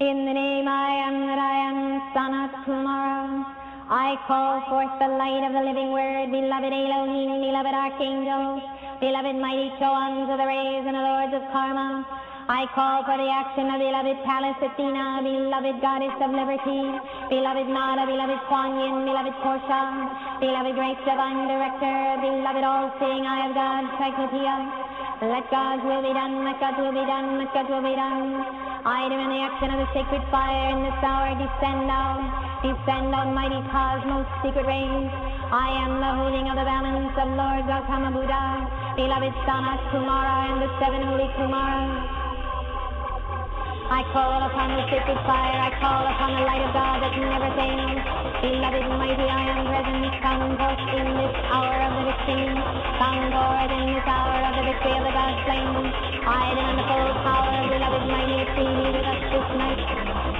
In the name I am that I am, Sanat Kumara, I call forth the light of the living word, beloved Elohim, beloved archangels, beloved mighty Choans of the rays and the lords of karma. I call for the action of beloved Pallas Athena, beloved goddess of liberty, beloved Nada, beloved Kuan Yin, beloved Portia, beloved great divine director, beloved all-seeing eye of God, Cyclopeia. Let God's will be done, let God's will be done, let God's will be done. I demand the action of the sacred fire in this hour. Descend on mighty cosmos, secret rays. I am the holding of the balance of Lord Gautama Buddha, beloved Sanat Kumara and the seven holy Kumaras. I call upon the sacred fire, I call upon the light of God that never fails. Beloved mighty, I am present, come forth in this hour of the victory. Come forth in this hour of the victory of the God slain. I demand the full power of beloved mighty Athene with us this night.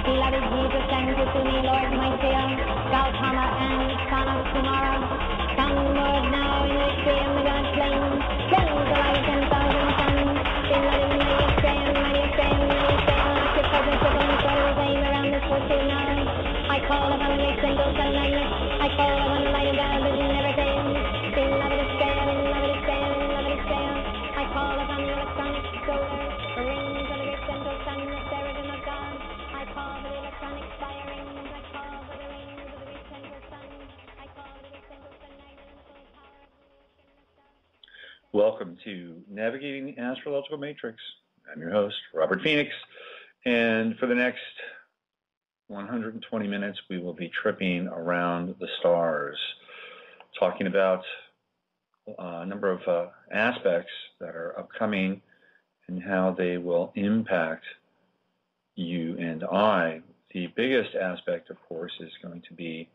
Beloved Jesus, send to me, Lord mighty, Gautama and Sanat Kumara. Come, Lord, now in the victory of the God slain. Send the light of 10,000 suns. Beloved mighty stand, mighty stand, mighty stand. Around this fortune now. I call upon the great central sun magnet. I call upon the light of God that never fails. Beloved is fair, beloved is fair, beloved is fair. I call upon the electronic solar rings of the great central sun, the seraphim of God. I call for the electronic fire rings. I call for the rings of the great central sun. I call for the great central sun magnet and the full power of the Welcome to Navigating the Astrological Matrix. I'm your host, Robert Phoenix. And for the next 120 minutes, we will be tripping around the stars, talking about a number of aspects that are upcoming and how they will impact you and I. The biggest aspect, of course, is going to be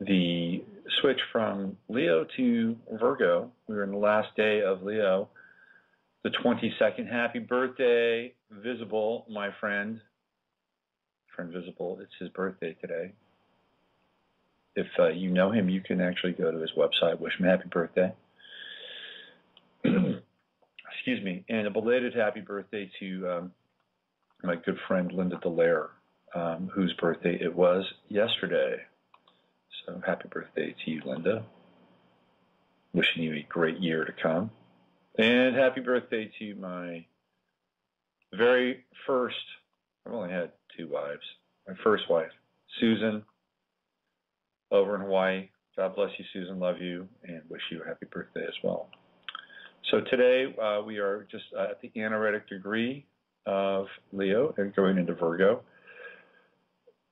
the switch from Leo to Virgo. We're in the last day of Leo, the 22nd. Happy birthday, Visible, my friend Visible. It's his birthday today. If you know him, you can actually go to his website, wish him happy birthday. Excuse me. And a belated happy birthday to my good friend Linda Dallaire, whose birthday it was yesterday. So happy birthday to you, Linda. Wishing you a great year to come. And happy birthday to my very first, I've only had two wives, my first wife, Susan, over in Hawaii. God bless you, Susan, love you, and wish you a happy birthday as well. So today we are just at the anaretic degree of Leo and going into Virgo.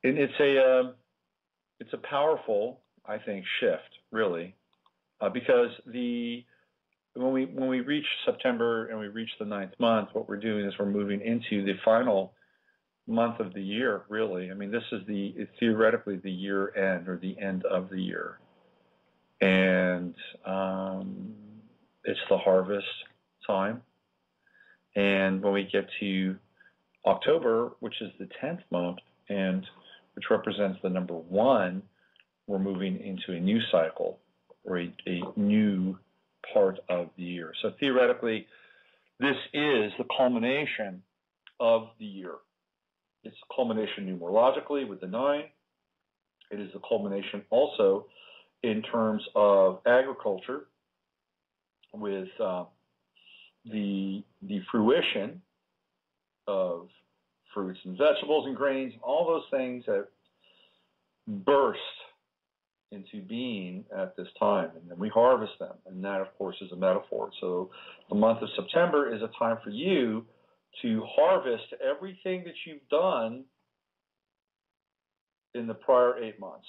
And it's a powerful, I think, shift, really, because when we reach September and we reach the 9th month, what we're doing is we're moving into the final month of the year, really. I mean, this is theoretically the year end or the end of the year. And it's the harvest time. And when we get to October, which is the 10th month, and which represents the number 1, we're moving into a new cycle or a new part of the year. So theoretically, this is the culmination of the year. It's the culmination numerologically with the 9. It is the culmination also in terms of agriculture with the fruition of fruits and vegetables and grains, all those things that burst into being at this time, and then we harvest them, and that, of course, is a metaphor. So the month of September is a time for you to harvest everything that you've done in the prior 8 months.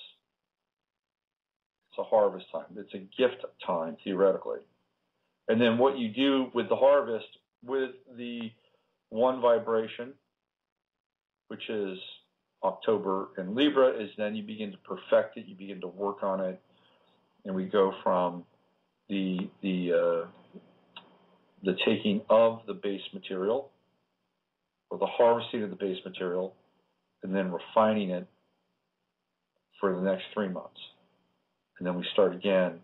It's a harvest time. It's a gift time, theoretically. And then what you do with the harvest, with the 1 vibration, which is October in Libra, is then you begin to perfect it, you begin to work on it, and we go from the taking of the base material, or the harvesting of the base material, and then refining it for the next 3 months. And then we start again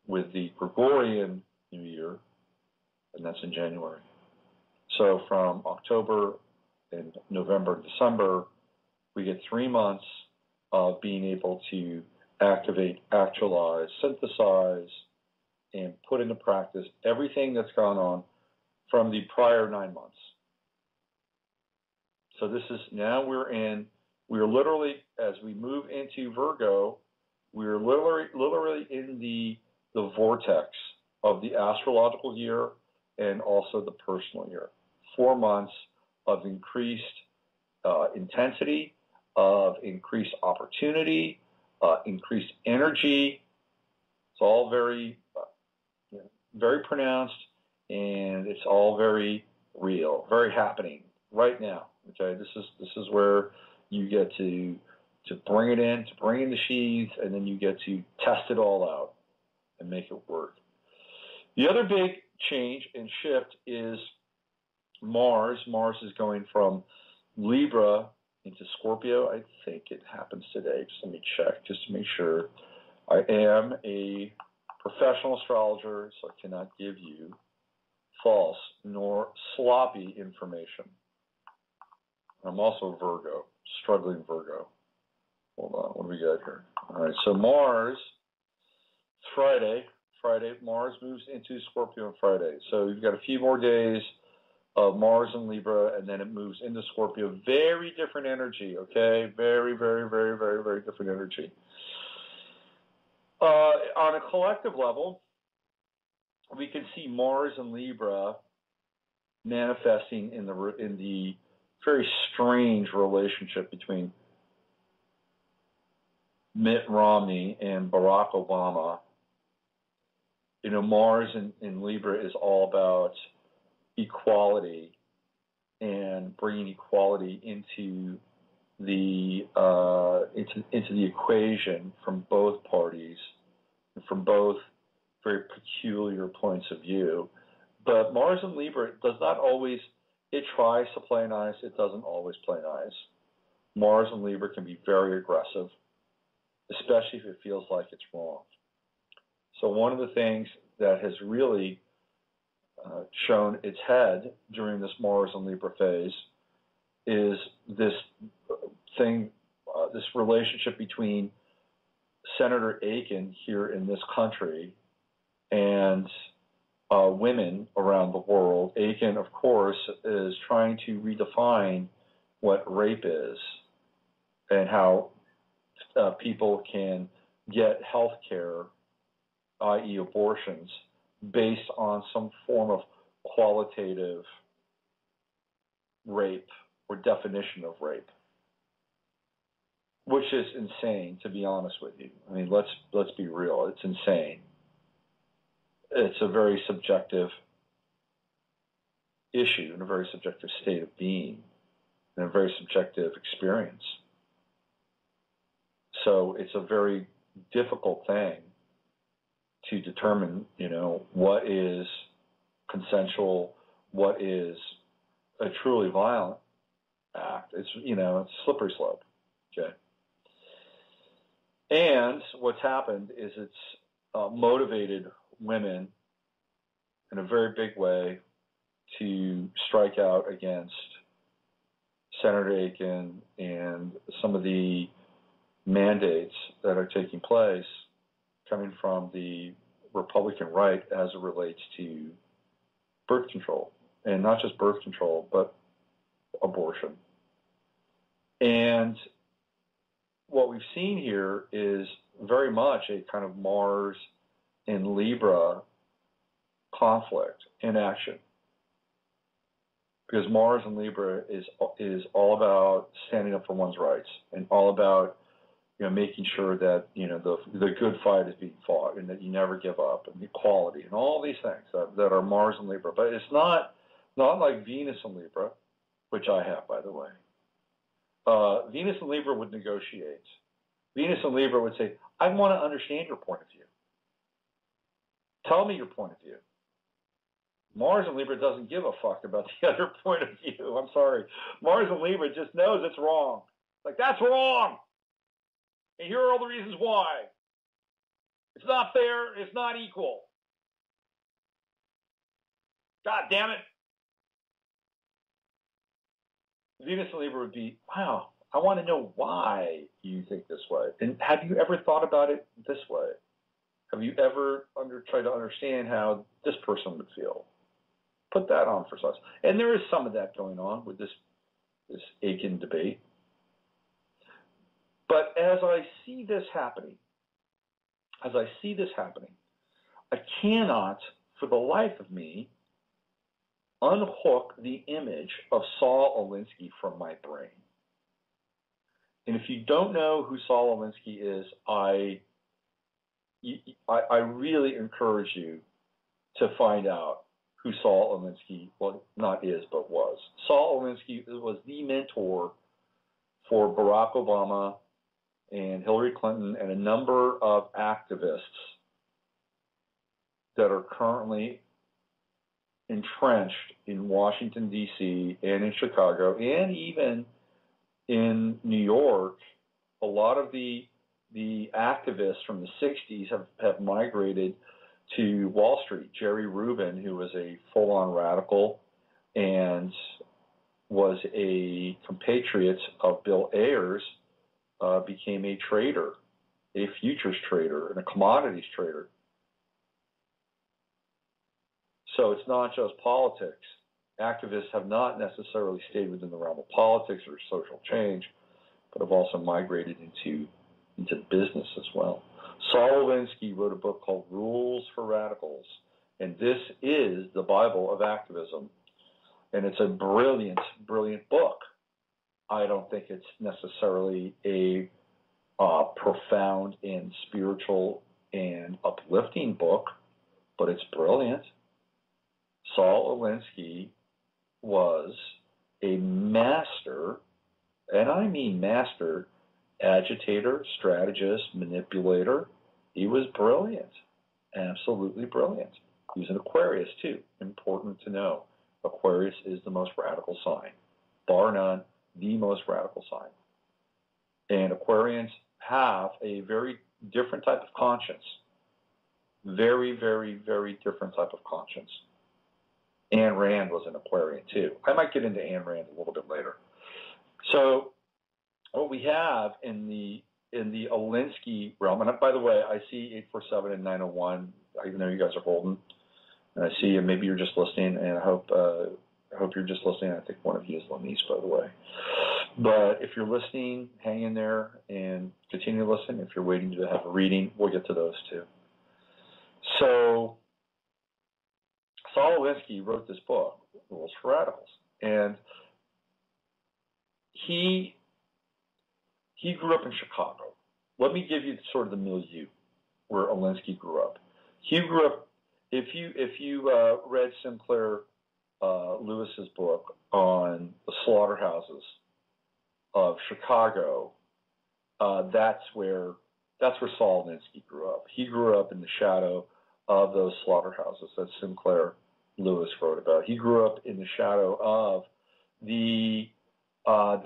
with the Gregorian New Year, and that's in January. So from October in November and December, we get 3 months of being able to activate, actualize, synthesize, and put into practice everything that's gone on from the prior 9 months. So this is, now we're literally, as we move into Virgo, we're literally in the vortex of the astrological year and also the personal year. 4 months of increased intensity, of increased opportunity, increased energy. It's all very, very pronounced, and it's all very real, very happening right now. Okay, this is where you get to bring it in, to bring in the sheaths, and then you get to test it all out and make it work. The other big change and shift is Mars. Mars is going from Libra into Scorpio. I think it happens today. Just let me check, just to make sure. I am a professional astrologer, so I cannot give you false nor sloppy information. I'm also a Virgo, struggling Virgo. Hold on, what do we got here? All right, so Mars, Friday, Mars moves into Scorpio on Friday. So you've got a few more days of Mars and Libra, and then it moves into Scorpio. Very different energy, okay? Very, very, very, very, very different energy. On a collective level, we can see Mars and Libra manifesting in the very strange relationship between Mitt Romney and Barack Obama. You know, Mars in Libra is all about equality and bringing equality into the equation from both parties and from both very peculiar points of view. But Mars in Libra does not always, it tries to play nice, it doesn't always play nice. Mars in Libra can be very aggressive, especially if it feels like it's wrong. So one of the things that has really shown its head during this Mars and Libra phase is this thing, this relationship between Senator Aiken here in this country and women around the world. Aiken, of course, is trying to redefine what rape is and how people can get health care, i.e. abortions, based on some form of qualitative rape or definition of rape, which is insane, to be honest with you. I mean, let's be real. It's insane. It's a very subjective issue and a very subjective state of being and a very subjective experience. So it's a very difficult thing to determine, you know, what is consensual, what is a truly violent act. It's, you know, it's a slippery slope, okay? And what's happened is it's motivated women in a very big way to strike out against Senator Aiken and some of the mandates that are taking place coming from the Republican right as it relates to birth control, and not just birth control, but abortion. And what we've seen here is very much a kind of Mars and Libra conflict in action, because Mars and Libra is all about standing up for one's rights and all about, you know, making sure that, you know, the good fight is being fought and that you never give up, and equality and all these things that are Mars and Libra. But it's not like Venus and Libra, which I have, by the way. Venus and Libra would negotiate. Venus and Libra would say, I want to understand your point of view. Tell me your point of view. Mars and Libra doesn't give a fuck about the other point of view. I'm sorry. Mars and Libra just knows it's wrong. Like, that's wrong. And here are all the reasons why. It's not fair. It's not equal. God damn it. Venus in Libra would be, wow, I want to know why you think this way. And have you ever thought about it this way? Have you ever tried to understand how this person would feel? Put that on for size. And there is some of that going on with this Aiken debate. But as I see this happening, I cannot, for the life of me, unhook the image of Saul Alinsky from my brain. And if you don't know who Saul Alinsky is, I really encourage you to find out who Saul Alinsky, well, not is, but was. Saul Alinsky was the mentor for Barack Obama and Hillary Clinton and a number of activists that are currently entrenched in Washington, D.C. and in Chicago and even in New York. A lot of the activists from the 60s have migrated to Wall Street. Jerry Rubin, who was a full-on radical and was a compatriot of Bill Ayers, became a trader, a futures trader, and a commodities trader. So it's not just politics. Activists have not necessarily stayed within the realm of politics or social change, but have also migrated into business as well. Saul Alinsky wrote a book called Rules for Radicals, and this is the Bible of activism. And it's a brilliant, brilliant book. I don't think it's necessarily a profound and spiritual and uplifting book, but it's brilliant. Saul Alinsky was a master, and I mean master, agitator, strategist, manipulator. He was brilliant, absolutely brilliant. He was an Aquarius, too. Important to know. Aquarius is the most radical sign, bar none, the most radical sign. And Aquarians have a very different type of conscience. Very, very, very different type of conscience. Ayn Rand was an Aquarian, too. I might get into Ayn Rand a little bit later. So what we have in the Alinsky realm, and by the way, I see 847 and 901. I know you guys are holding, and I see you. Maybe you're just listening, and I hope you're just listening. I think one of you is Lenise, by the way. But if you're listening, hang in there and continue to listen. If you're waiting to have a reading, we'll get to those too. So Saul Alinsky wrote this book, Rules for Radicals, and he grew up in Chicago. Let me give you sort of the milieu where Alinsky grew up. He grew up. If you read Sinclair Lewis's book on the slaughterhouses of Chicago, that's where Saul Alinsky grew up. He grew up in the shadow of those slaughterhouses that Sinclair Lewis wrote about. He grew up in the shadow of the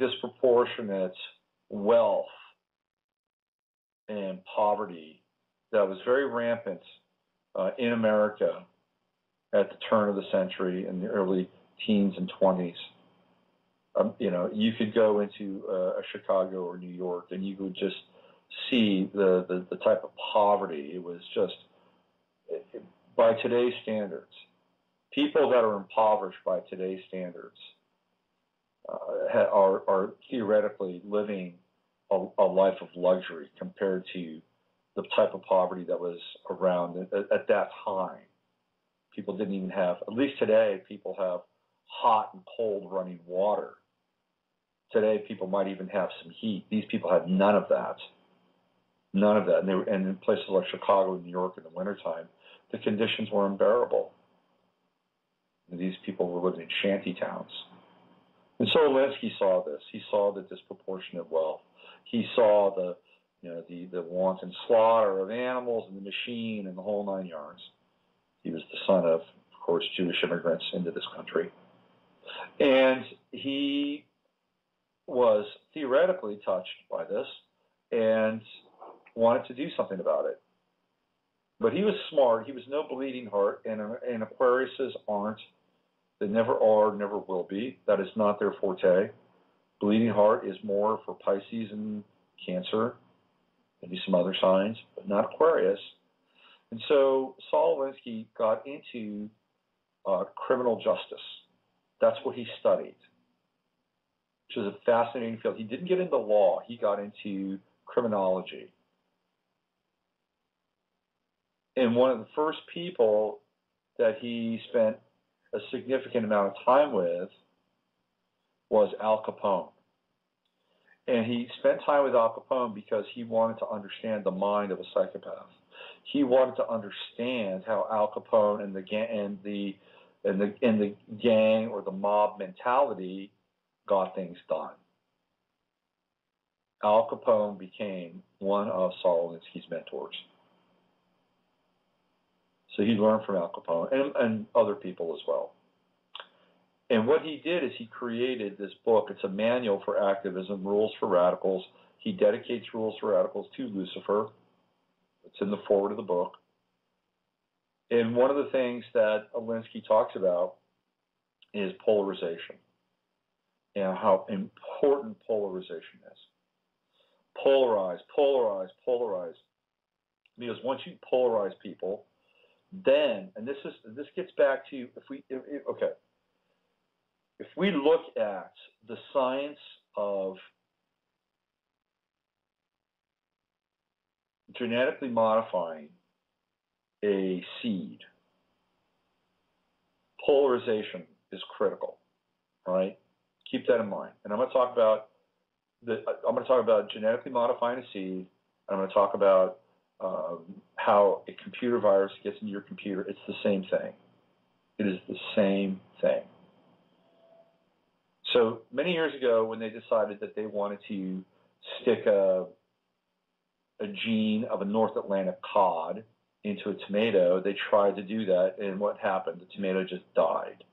disproportionate wealth and poverty that was very rampant in America at the turn of the century in the early teens and 20s. You could go into a Chicago or New York and you would just see the type of poverty. It was just, by today's standards, people that are impoverished by today's standards are theoretically living a life of luxury compared to the type of poverty that was around at that time. People didn't even have, at least today, people have hot and cold running water. Today, people might even have some heat. These people had none of that. None of that. And in places like Chicago and New York in the wintertime, the conditions were unbearable. And these people were living in shanty towns. And so Alinsky saw this. He saw the disproportionate wealth. He saw the wanton slaughter of animals and the machine and the whole nine yards. He was the son of course, Jewish immigrants into this country. And he was theoretically touched by this and wanted to do something about it. But he was smart. He was no bleeding heart, and Aquariuses aren't. They never are, never will be. That is not their forte. Bleeding heart is more for Pisces and Cancer, maybe some other signs, but not Aquarius. And so Saul Alinsky got into criminal justice. That's what he studied, which is a fascinating field. He didn't get into law. He got into criminology. And one of the first people that he spent a significant amount of time with was Al Capone. And he spent time with Al Capone because he wanted to understand the mind of a psychopath. He wanted to understand how Al Capone and the gang or the mob mentality got things done. Al Capone became one of Saul Alinsky's mentors. So he learned from Al Capone and other people as well. And what he did is he created this book. It's a manual for activism, Rules for Radicals. He dedicates Rules for Radicals to Lucifer. It's in the foreword of the book. And one of the things that Alinsky talks about is polarization and how important polarization is. Polarize, polarize, polarize. Because once you polarize people, then, and this gets back to if we look at the science of genetically modifying a seed, polarization is critical. All right, keep that in mind. And I'm going to talk about genetically modifying a seed. And I'm going to talk about how a computer virus gets into your computer. It's the same thing. It is the same thing. So many years ago, when they decided that they wanted to stick a gene of a North Atlantic cod into a tomato, they tried to do that, and what happened? The tomato just died.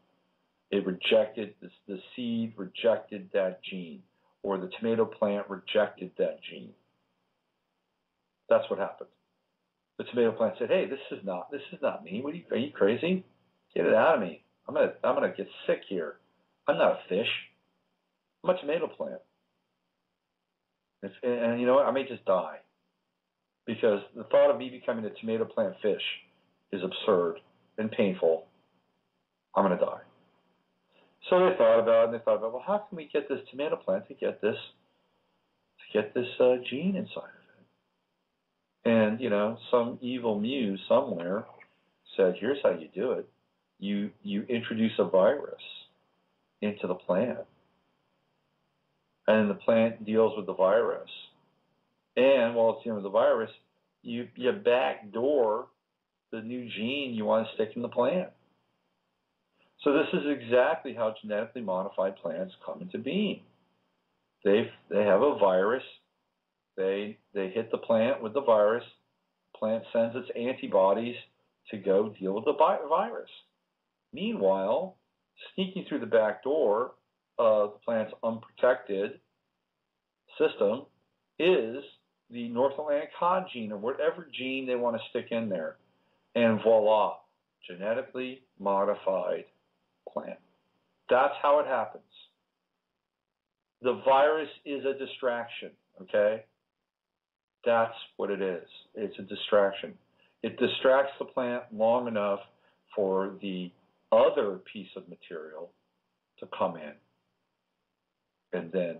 It rejected, the seed rejected that gene, or the tomato plant rejected that gene. That's what happened. The tomato plant said, "Hey, this is not me. Are you crazy? Get it out of me. I'm gonna get sick here. I'm not a fish. I'm a tomato plant. And you know what? I may just die because the thought of me becoming a tomato plant fish is absurd and painful. I'm gonna die." So they thought about it, and well, how can we get this tomato plant to get this gene inside of it? And some evil muse somewhere said, "Here's how you do it. You introduce a virus into the plant, and the plant deals with the virus. And while it's dealing with the virus, you backdoor the new gene you want to stick in the plant." So this is exactly how genetically modified plants come into being. They have a virus. They hit the plant with the virus. The plant sends its antibodies to go deal with the virus. Meanwhile, sneaking through the back door of the plant's unprotected system is the North Atlantic cod gene, or whatever gene they want to stick in there. And voila, genetically modified plant. That's how it happens. The virus is a distraction, okay? That's what it is. It's a distraction. It distracts the plant long enough for the other piece of material to come in and then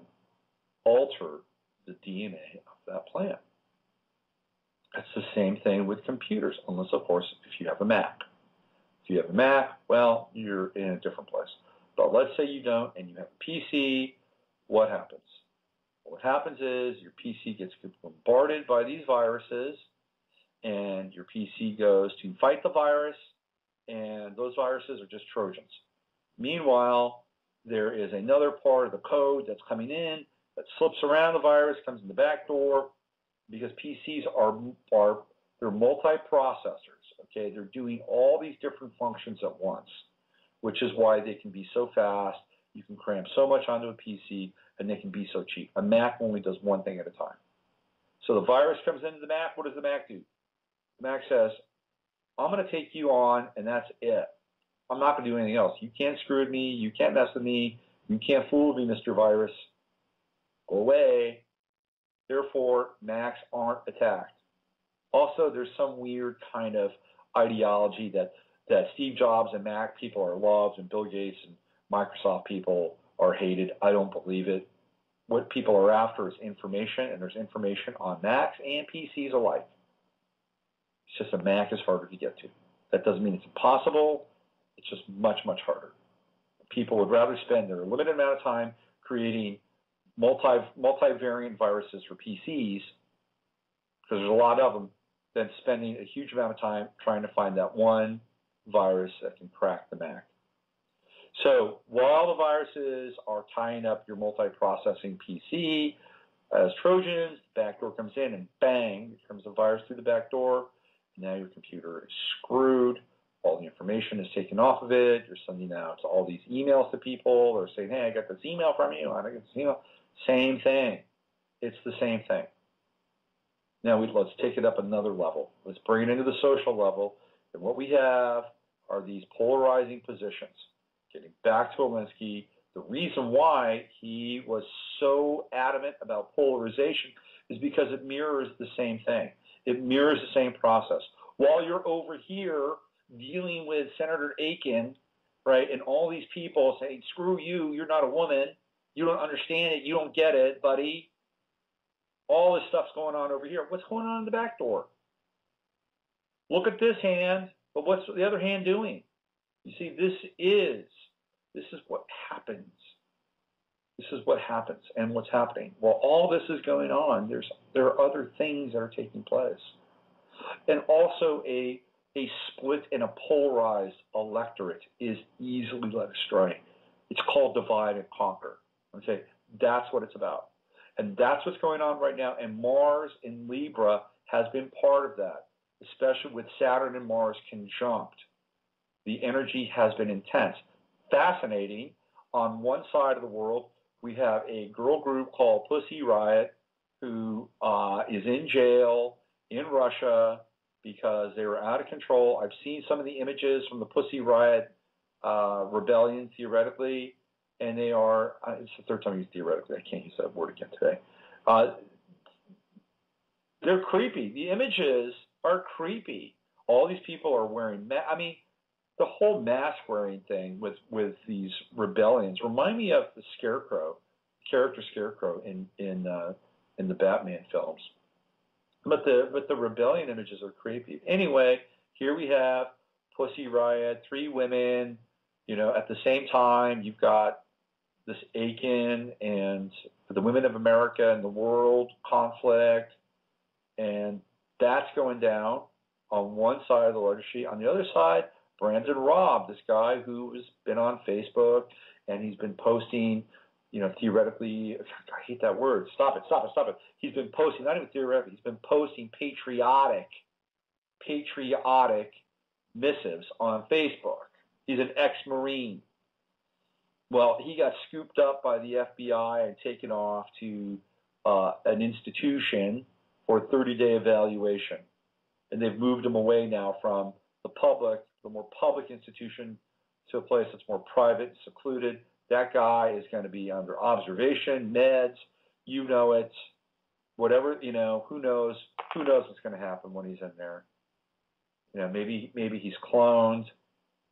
alter the DNA of that plant. It's the same thing with computers, unless, of course, if you have a Mac. If you have a Mac, well, you're in a different place. But let's say you don't and you have a PC, what happens? What happens is your PC gets bombarded by these viruses, and your PC goes to fight the virus, and those viruses are just Trojans. Meanwhile, there is another part of the code that's coming in that slips around the virus, comes in the back door, because PCs they're multiprocessors, okay? They're doing all these different functions at once, which is why they can be so fast. You can cram so much onto a PC, and they can be so cheap. A Mac only does one thing at a time. So the virus comes into the Mac. What does the Mac do? The Mac says, "I'm going to take you on, and that's it. I'm not going to do anything else. You can't screw with me. You can't mess with me. You can't fool me, Mr. Virus. go away. Therefore, Macs aren't attacked. Also, there's some weird kind of ideology that Steve Jobs and Mac people are loved and Bill Gates and Microsoft people are hated. I don't believe it. What people are after is information, and there's information on Macs and PCs alike. It's just a Mac is harder to get to. That doesn't mean it's impossible. It's just much, much harder. People would rather spend their limited amount of time creating multivariant viruses for PCs, because there's a lot of them, than spending a huge amount of time trying to find that one virus that can crack the Mac. So while the viruses are tying up your multiprocessing PC as Trojans, the back door comes in and bang, it comes a virus through the back door. Now your computer is screwed. All the information is taken off of it. You're sending out all these emails to people or saying, hey, I got this email from you. I got this email. Same thing. It's the same thing. Now let's take it up another level. Let's bring it into the social level. And what we have are these polarizing positions. Getting back to Alinsky, the reason why he was so adamant about polarization is because it mirrors the same thing. It mirrors the same process. While you're over here dealing with Senator Aiken, right, and all these people saying, screw you, you're not a woman, you don't understand it, you don't get it, buddy. All this stuff's going on over here. What's going on in the back door? Look at this hand, but what's the other hand doing? You see, this is what happens. This is what happens. And what's happening? While all this is going on, there are other things that are taking place. And also a split and a polarized electorate is easily led astray. It's called divide and conquer. Okay, that's what it's about. And that's what's going on right now. And Mars in Libra has been part of that, especially with Saturn and Mars conjunct. The energy has been intense. Fascinating. On one side of the world, we have a girl group called Pussy Riot who is in jail in Russia because they were out of control. I've seen some of the images from the Pussy Riot rebellion, theoretically, and they are, it's the third time I use theoretically, I can't use that word again today. They're creepy. The images are creepy. All these people are wearing, the whole mask wearing thing with these rebellions remind me of the Scarecrow, character Scarecrow in the Batman films. But the rebellion images are creepy. Anyway, here we have Pussy Riot, 3 women. You know, at the same time, you've got this Aiken and the Women of America and the World conflict, and that's going down on one side of the ledger sheet. On the other side, Brandon Robb, this guy who has been on Facebook, and he's been posting, you know, theoretically, I hate that word. Stop it. He's been posting, not even theoretically, he's been posting patriotic missives on Facebook. He's an ex-Marine. Well, he got scooped up by the FBI and taken off to an institution for a 30-day evaluation. And they've moved him away now from the more public institution, to a place that's more private and secluded. That guy is going to be under observation, meds, you know it, whatever, you know, who knows what's going to happen when he's in there. You know, maybe he's cloned,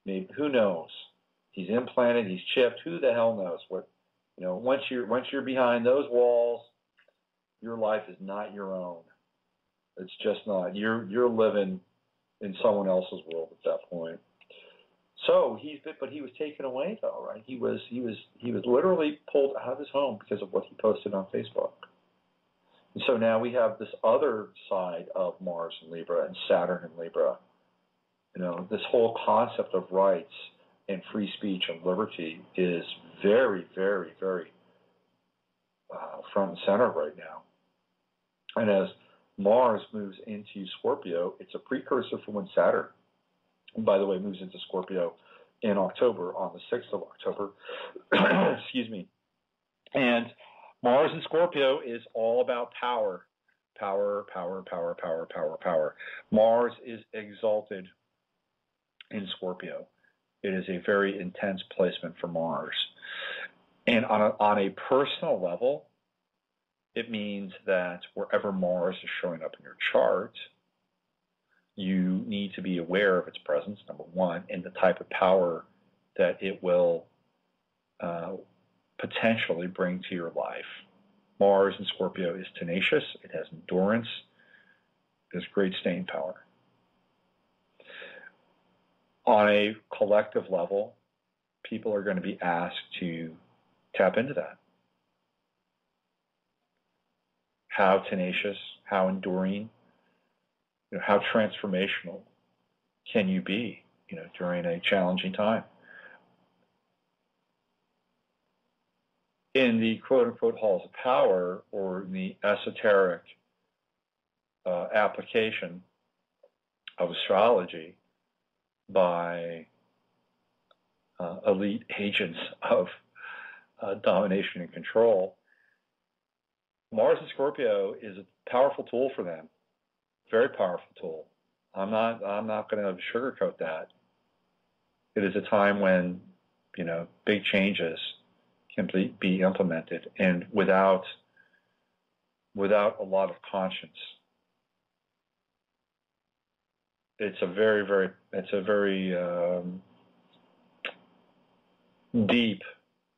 maybe, who knows? He's implanted, he's chipped, who the hell knows what, you know, once you're behind those walls, your life is not your own. It's just not. You're living in someone else's world at that point. So but he was taken away though, right? He was literally pulled out of his home because of what he posted on Facebook. And so now we have this other side of Mars in Libra and Saturn in Libra. You know, this whole concept of rights and free speech and liberty is very, very, very front and center right now. And as Mars moves into Scorpio, it's a precursor for when Saturn, and by the way, moves into Scorpio in October, on the 6th of October. Excuse me. And Mars in Scorpio is all about power. Power. Mars is exalted in Scorpio. It is a very intense placement for Mars. And on a personal level, It means that wherever Mars is showing up in your chart, you need to be aware of its presence, number one, and the type of power that it will potentially bring to your life. Mars in Scorpio is tenacious. It has endurance. It has great staying power. On a collective level, people are going to be asked to tap into that. How tenacious, how enduring, how transformational can you be, during a challenging time? In the quote-unquote halls of power, or the esoteric application of astrology by elite agents of domination and control, Mars in Scorpio is a powerful tool for them. Very powerful tool. I'm not going to sugarcoat that. It is a time when, big changes can be implemented, and without a lot of conscience. It's a very deep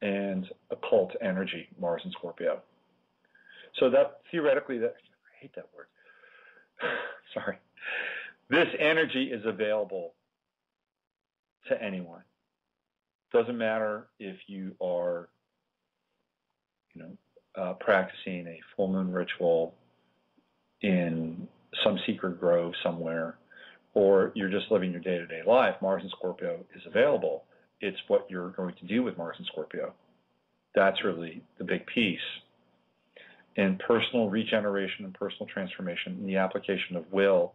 and occult energy, Mars in Scorpio. So that theoretically, I hate that word. Sorry. This energy is available to anyone. Doesn't matter if you are, practicing a full moon ritual in some secret grove somewhere, or you're just living your day-to-day life. Mars in Scorpio is available. It's what you're going to do with Mars in Scorpio. That's really the big piece. And personal regeneration and personal transformation and the application of will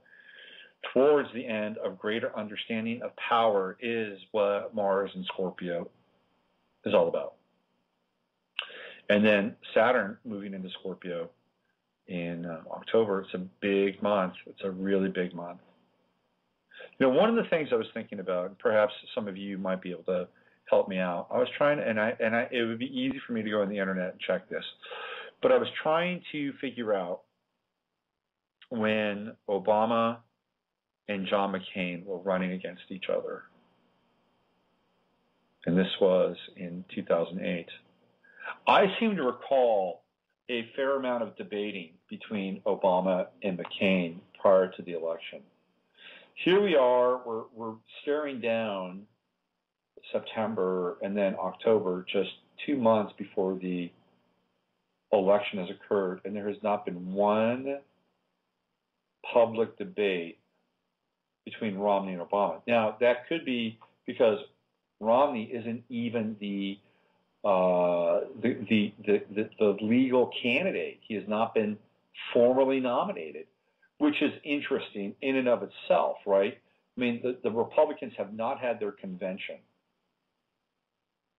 towards the end of greater understanding of power is what Mars in Scorpio is all about. And then Saturn moving into Scorpio in October. It's a big month. It's a really big month. One of the things I was thinking about, and perhaps some of you might be able to help me out. I was trying, it would be easy for me to go on the internet and check this, but I was trying to figure out when Obama and John McCain were running against each other. And this was in 2008. I seem to recall a fair amount of debating between Obama and McCain prior to the election. Here we are, we're staring down September and then October, just 2 months before the election has occurred, and there has not been one public debate between Romney and Obama. Now, that could be because Romney isn't even the legal candidate. He has not been formally nominated, which is interesting in and of itself, right? I mean, the Republicans have not had their convention.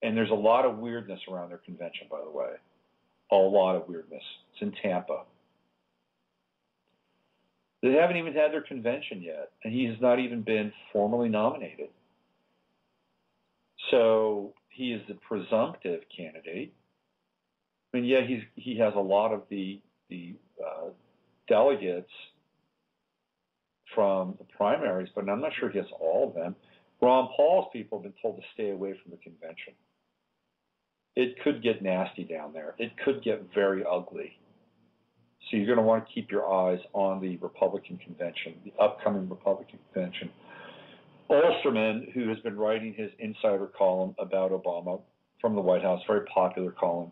And there's a lot of weirdness around their convention, by the way. A lot of weirdness. It's in Tampa. They haven't even had their convention yet, and he has not even been formally nominated. So he is the presumptive candidate. I mean, yeah, he has a lot of the delegates from the primaries, but I'm not sure he has all of them. Ron Paul's people have been told to stay away from the convention. It could get nasty down there. It could get very ugly. So you're going to want to keep your eyes on the Republican convention, the upcoming Republican convention. Osterman, who has been writing his insider column about Obama from the White House, very popular column,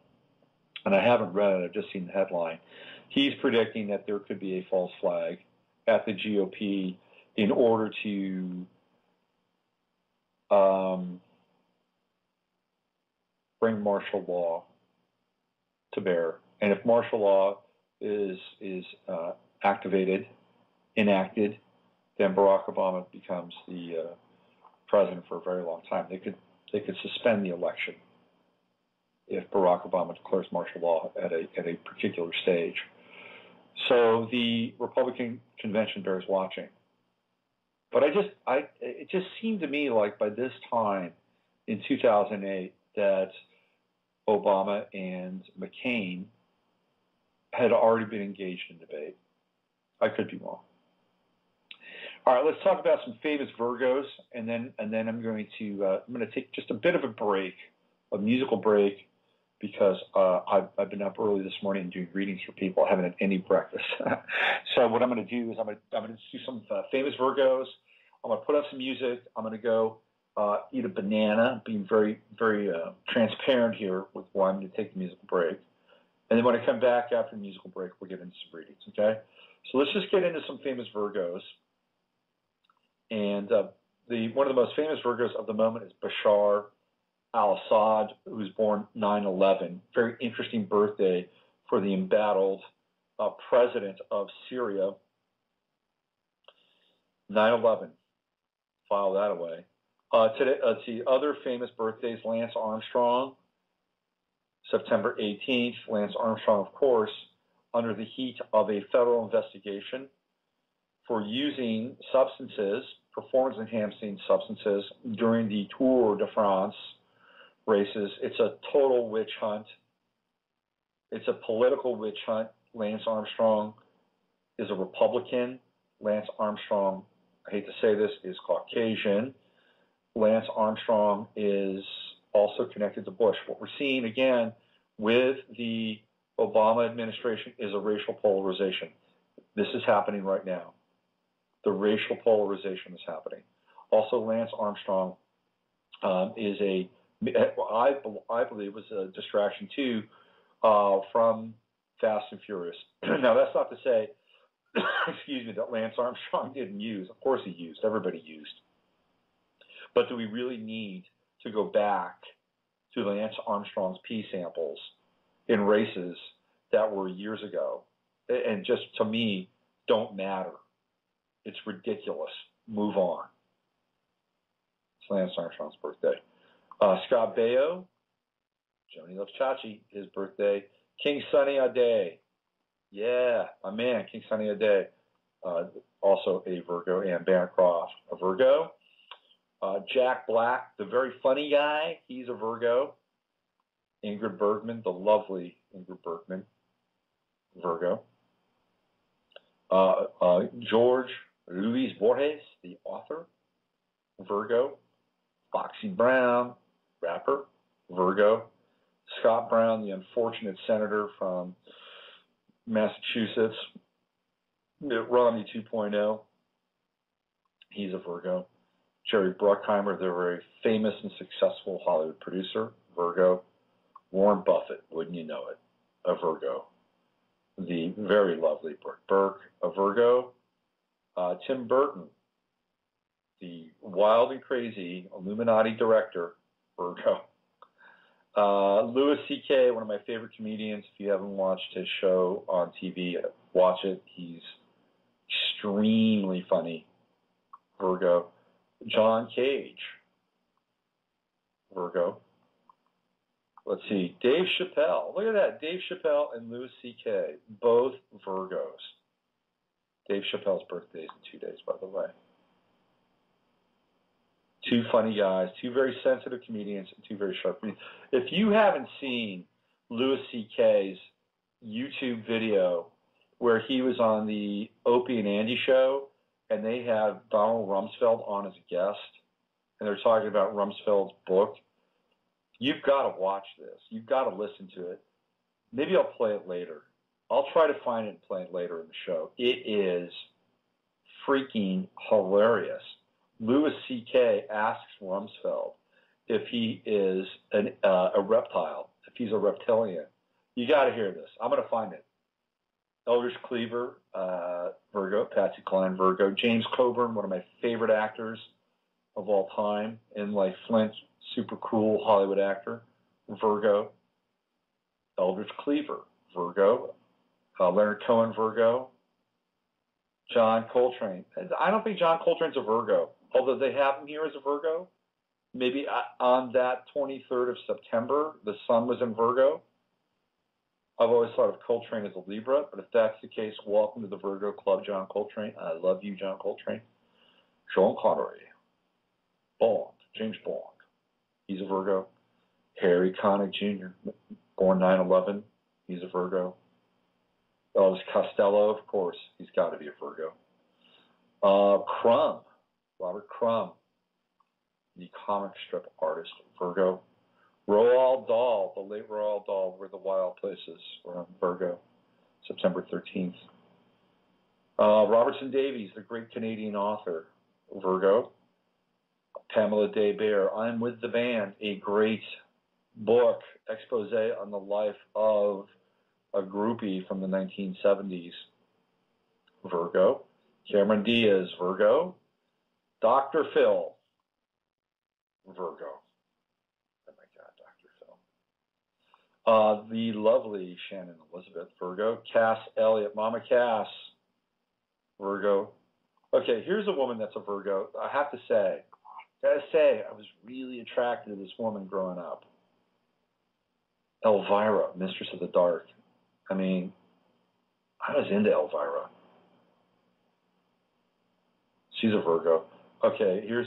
and I haven't read it, I've just seen the headline. He's predicting that there could be a false flag at the GOP in order to bring martial law to bear. And if martial law is enacted, then Barack Obama becomes the president for a very long time. They could suspend the election if Barack Obama declares martial law at a particular stage. So the Republican convention bears watching. But it just seemed to me like by this time in 2008 that Obama and McCain had already been engaged in debate. I could be wrong. All right, let's talk about some famous Virgos, and then I'm going to take just a bit of a break, a musical break, because I've been up early this morning and doing readings for people. I haven't had any breakfast. So what I'm going to do is I'm going to do some famous Virgos. I'm going to put up some music. I'm going to go eat a banana, being very, very transparent here with why I'm going to take the musical break. And then when I come back after the musical break, we'll get into some readings, okay? So let's just get into some famous Virgos. And one of the most famous Virgos of the moment is Bashar al-Assad, who was born 9/11. Very interesting birthday for the embattled president of Syria. 9/11. File that away. Today, let's see, other famous birthdays, Lance Armstrong, September 18th. Lance Armstrong, of course, under the heat of a federal investigation for using substances, performance-enhancing substances, during the Tour de France races. It's a total witch hunt. It's a political witch hunt. Lance Armstrong is a Republican. Lance Armstrong, I hate to say this, is Caucasian. Lance Armstrong is also connected to Bush. What we're seeing, again, with the Obama administration is a racial polarization. This is happening right now. The racial polarization is happening. Also, Lance Armstrong is I believe, was a distraction too from Fast and Furious. Now, that's not to say, excuse me, that Lance Armstrong didn't use. Of course he used. Everybody used. But do we really need to go back to Lance Armstrong's P samples in races that were years ago? And just, to me, don't matter. It's ridiculous. Move on. It's Lance Armstrong's birthday. Scott Baio, Joni loves Chachi, his birthday. King Sunny Ade. Yeah, my man, King Sunny Ade. Also a Virgo. And Bancroft, a Virgo. Jack Black, the very funny guy, he's a Virgo. Ingrid Bergman, the lovely Ingrid Bergman, Virgo. George Luis Borges, the author, Virgo. Foxy Brown, rapper, Virgo. Scott Brown, the unfortunate senator from Massachusetts, Romney 2.0, he's a Virgo. Jerry Bruckheimer, the very famous and successful Hollywood producer, Virgo. Warren Buffett, wouldn't you know it, a Virgo. The very lovely Brooke Burke, a Virgo. Tim Burton, the wild and crazy Illuminati director, Virgo. Louis C.K., one of my favorite comedians. If you haven't watched his show on TV, watch it. He's extremely funny, Virgo. John Cage, Virgo. Let's see, Dave Chappelle. Look at that, Dave Chappelle and Louis C.K., both Virgos. Dave Chappelle's birthday is in 2 days, by the way. Two funny guys, two very sensitive comedians, and two very sharp comedians. If you haven't seen Louis C.K.'s YouTube video where he was on the Opie and Andy show, and they have Donald Rumsfeld on as a guest, and they're talking about Rumsfeld's book, you've got to watch this. You've got to listen to it. Maybe I'll play it later. I'll try to find it and play it later in the show. It is freaking hilarious. Louis C.K. asks Rumsfeld if he is a reptile, if he's a reptilian. You got to hear this. I'm going to find it. Eldridge Cleaver, Virgo. Patsy Cline, Virgo. James Coburn, one of my favorite actors of all time. In like Flint, super cool Hollywood actor, Virgo. Eldridge Cleaver, Virgo. Leonard Cohen, Virgo. John Coltrane. I don't think John Coltrane's a Virgo, although they have him here as a Virgo. Maybe on that 23rd of September, the sun was in Virgo. I've always thought of Coltrane as a Libra, but if that's the case, welcome to the Virgo Club, John Coltrane. I love you, John Coltrane. Sean Connery. Bond. James Bond. He's a Virgo. Harry Connick Jr., born 9/11. He's a Virgo. Elvis Costello, of course. He's got to be a Virgo. Crumb, Robert Crumb, the comic strip artist, Virgo. Roald Dahl, the late Roald Dahl, Where the Wild Places, were on Virgo, September 13th. Robertson Davies, the great Canadian author, Virgo. Pamela Day Bear, I'm with the Band, a great book, expose on the life of a groupie from the 1970s, Virgo. Cameron Diaz, Virgo. Dr. Phil, Virgo. Oh my God, Dr. Phil. The lovely Shannon Elizabeth, Virgo. Cass Elliott, Mama Cass, Virgo. Okay, here's a woman that's a Virgo. I have to say, I was really attracted to this woman growing up. Elvira, Mistress of the Dark. I mean, I was into Elvira. She's a Virgo. Okay, you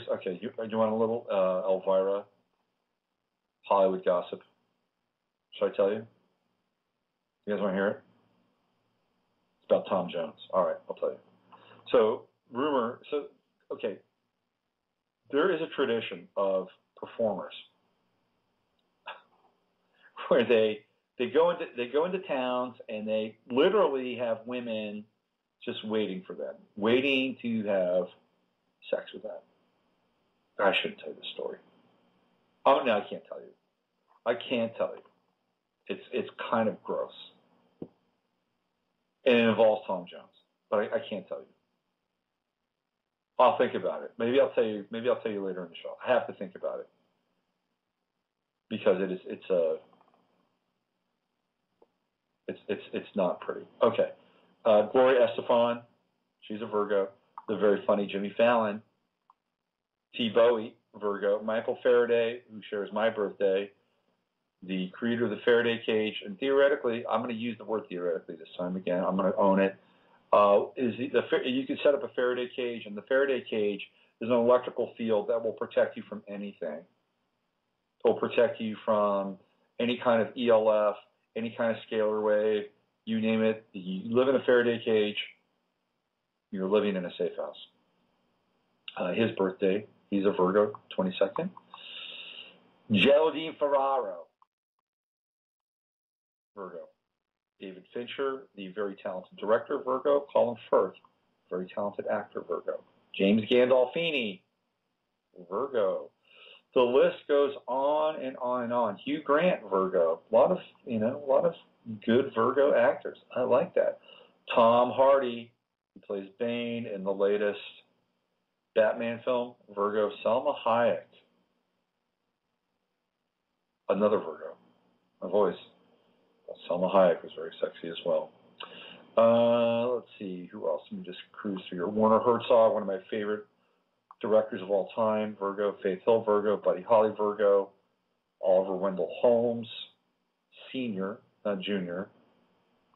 want a little Elvira Hollywood gossip? Should I tell you? You guys want to hear it? It's about Tom Jones. All right, I'll tell you. So, okay, there is a tradition of performers where they go into towns and they literally have women just waiting for them, waiting to have sex with them. I shouldn't tell you the story. Oh no, I can't tell you. I can't tell you. It's kind of gross, and it involves Tom Jones, but I can't tell you. I'll think about it. Maybe I'll tell you later in the show. I have to think about it because it's not pretty. Okay. Gloria Estefan, she's a Virgo. The very funny Jimmy Fallon. T. Bowie, Virgo. Michael Faraday, who shares my birthday, the creator of the Faraday cage, and theoretically, I'm going to use the word theoretically this time again. I'm going to own it. You can set up a Faraday cage, and the Faraday cage is an electrical field that will protect you from anything. It will protect you from any kind of ELF, any kind of scalar wave, you name it. You live in a Faraday cage, you're living in a safe house. His birthday, he's a Virgo, 22nd. Geraldine Ferraro, Virgo. David Fincher, the very talented director, Virgo. Colin Firth, very talented actor, Virgo. James Gandolfini, Virgo. The list goes on and on and on. Hugh Grant, Virgo. A lot of good Virgo actors. I like that. Tom Hardy, who plays Bane in the latest Batman film, Virgo. Selma Hayek, another Virgo. Selma Hayek was very sexy as well. Let's see, who else? Let me just cruise through here. Werner Herzog, one of my favorite directors of all time, Virgo. Faith Hill, Virgo. Buddy Holly, Virgo. Oliver Wendell Holmes, Senior, not Junior.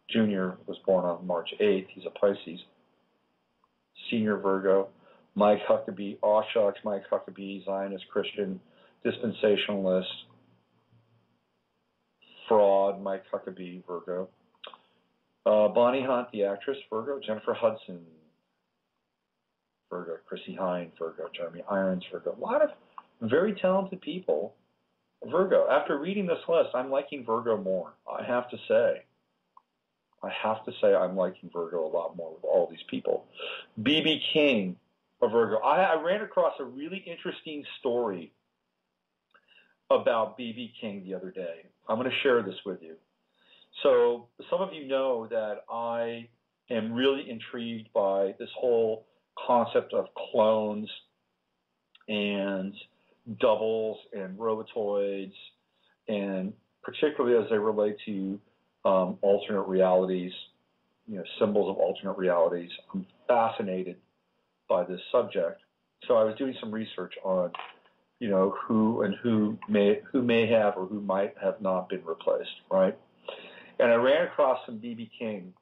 Junior was born on March 8th. He's a Pisces. Senior, Virgo. Mike Huckabee, Mike Huckabee, Zionist Christian, dispensationalist, fraud, Mike Huckabee, Virgo. Bonnie Hunt, the actress, Virgo. Jennifer Hudson, Virgo. Chrissy Hine, Virgo. Jeremy Irons, Virgo. A lot of very talented people, Virgo. After reading this list, I'm liking Virgo more. I have to say I'm liking Virgo a lot more with all these people. B.B. King, a Virgo. I ran across a really interesting story about B.B. King the other day. I'm going to share this with you. So some of you know that I am really intrigued by this whole concept of clones and doubles and robotoids, and particularly as they relate to alternate realities, symbols of alternate realities. I'm fascinated by this subject. So I was doing some research on who may have or who might have not been replaced, right? And I ran across some B.B. King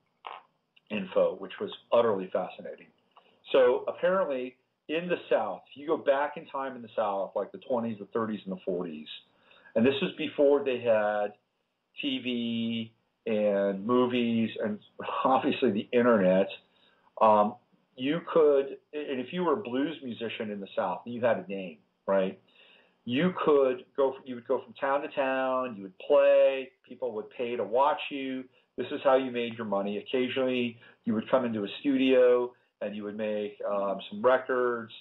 info, which was utterly fascinating. So apparently in the South, if you go back in time in the South, like the 20s, the 30s, and the 40s, and this was before they had TV and movies and obviously the internet, you could, and if you were a blues musician in the South, and you had a name, right? You would go from town to town, you would play, people would pay to watch you. This is how you made your money. Occasionally, you would come into a studio and you would make some records,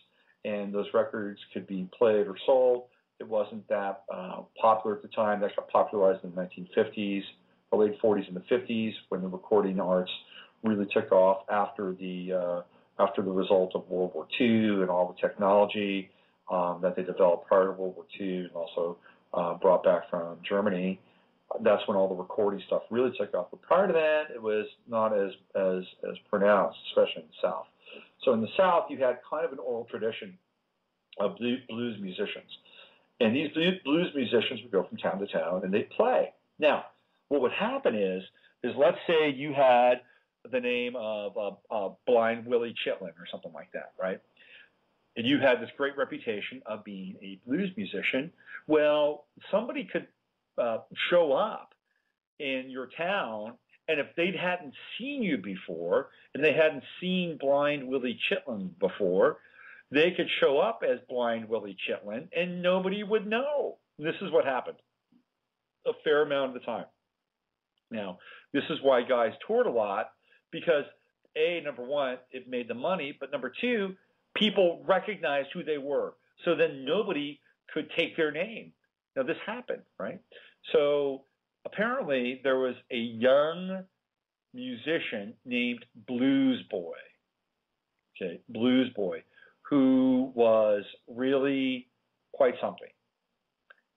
and those records could be played or sold. It wasn't that popular at the time. That got popularized in the 1950s, the late 40s and the 50s, when the recording arts really took off after the result of World War II and all the technology that they developed prior to World War II and also brought back from Germany. That's when all the recording stuff really took off. But prior to that, it was not as pronounced, especially in the South. So in the South, you had kind of an oral tradition of blues musicians. And these blues musicians would go from town to town and they'd play. Now, what would happen is let's say you had the name of Blind Willie Chitlin or something like that, right? And you had this great reputation of being a blues musician. Well, somebody could show up in your town, and if they hadn't seen you before, and they hadn't seen Blind Willie Chitlin before, they could show up as Blind Willie Chitlin, and nobody would know. And this is what happened a fair amount of the time. Now, this is why guys toured a lot, because A, number one, it made them money, but number two, people recognized who they were. So then nobody could take their name. Now, this happened, right? So apparently there was a young musician named Blues Boy, Blues Boy, who was really quite something.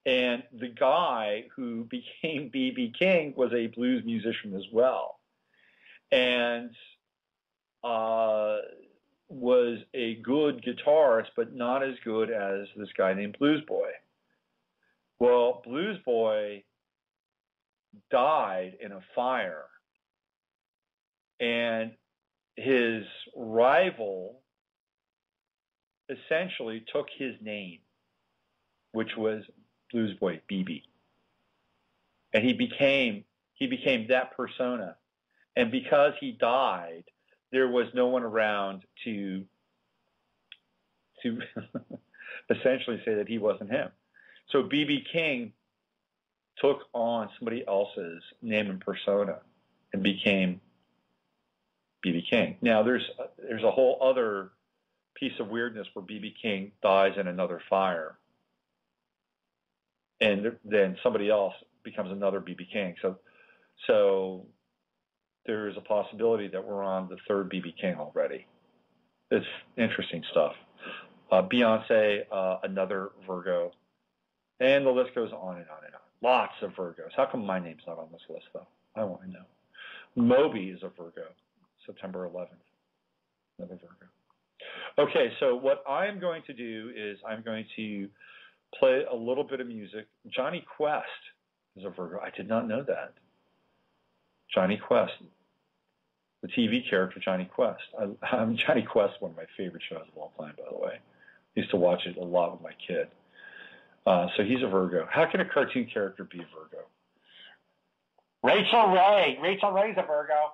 And the guy who became B.B. King was a blues musician as well, and was a good guitarist, but not as good as this guy named Blues Boy. Well, Blues Boy died in a fire, and his rival essentially took his name, which was Blues Boy BB, and he became that persona. And because he died, there was no one around to essentially say that he wasn't him. So B.B. King took on somebody else's name and persona and became B.B. King. Now, there's a whole other piece of weirdness where B.B. King dies in another fire, and then somebody else becomes another B.B. King. So there is a possibility that we're on the third B.B. King already. It's interesting stuff. Beyonce, another Virgo. And the list goes on and on and on. Lots of Virgos. How come my name's not on this list, though? I want to know. Moby is a Virgo, September 11th. Another Virgo. Okay, so what I'm going to do is I'm going to play a little bit of music. Johnny Quest is a Virgo. I did not know that. Johnny Quest, the TV character Johnny Quest. Johnny Quest, one of my favorite shows of all time, by the way. I used to watch it a lot with my kid. So he's a Virgo. How can a cartoon character be a Virgo? Rachel Ray. Rachel Ray's a Virgo.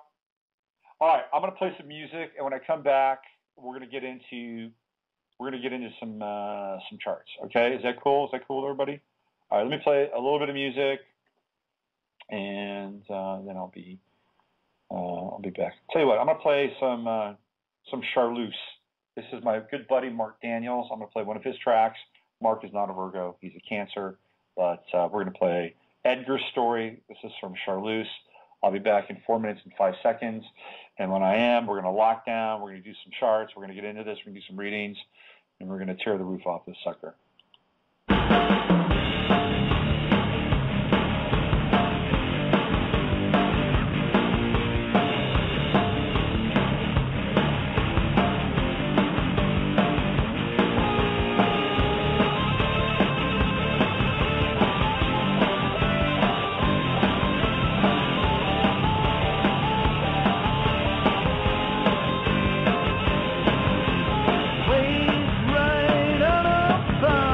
All right, I'm going to play some music, and when I come back, we're going to get into some charts. Okay, is that cool? Is that cool, everybody? All right, let me play a little bit of music, and then I'll be back. Tell you what, I'm going to play some Charleuse. This is my good buddy Mark Daniels. I'm going to play one of his tracks. Mark is not a Virgo; he's a Cancer. But we're going to play Edgar's Story. This is from Charleuse. I'll be back in 4 minutes and 5 seconds. And when I am, we're going to lock down. We're going to do some charts. We're going to get into this. We're going to do some readings. And we're going to tear the roof off this sucker. Right on a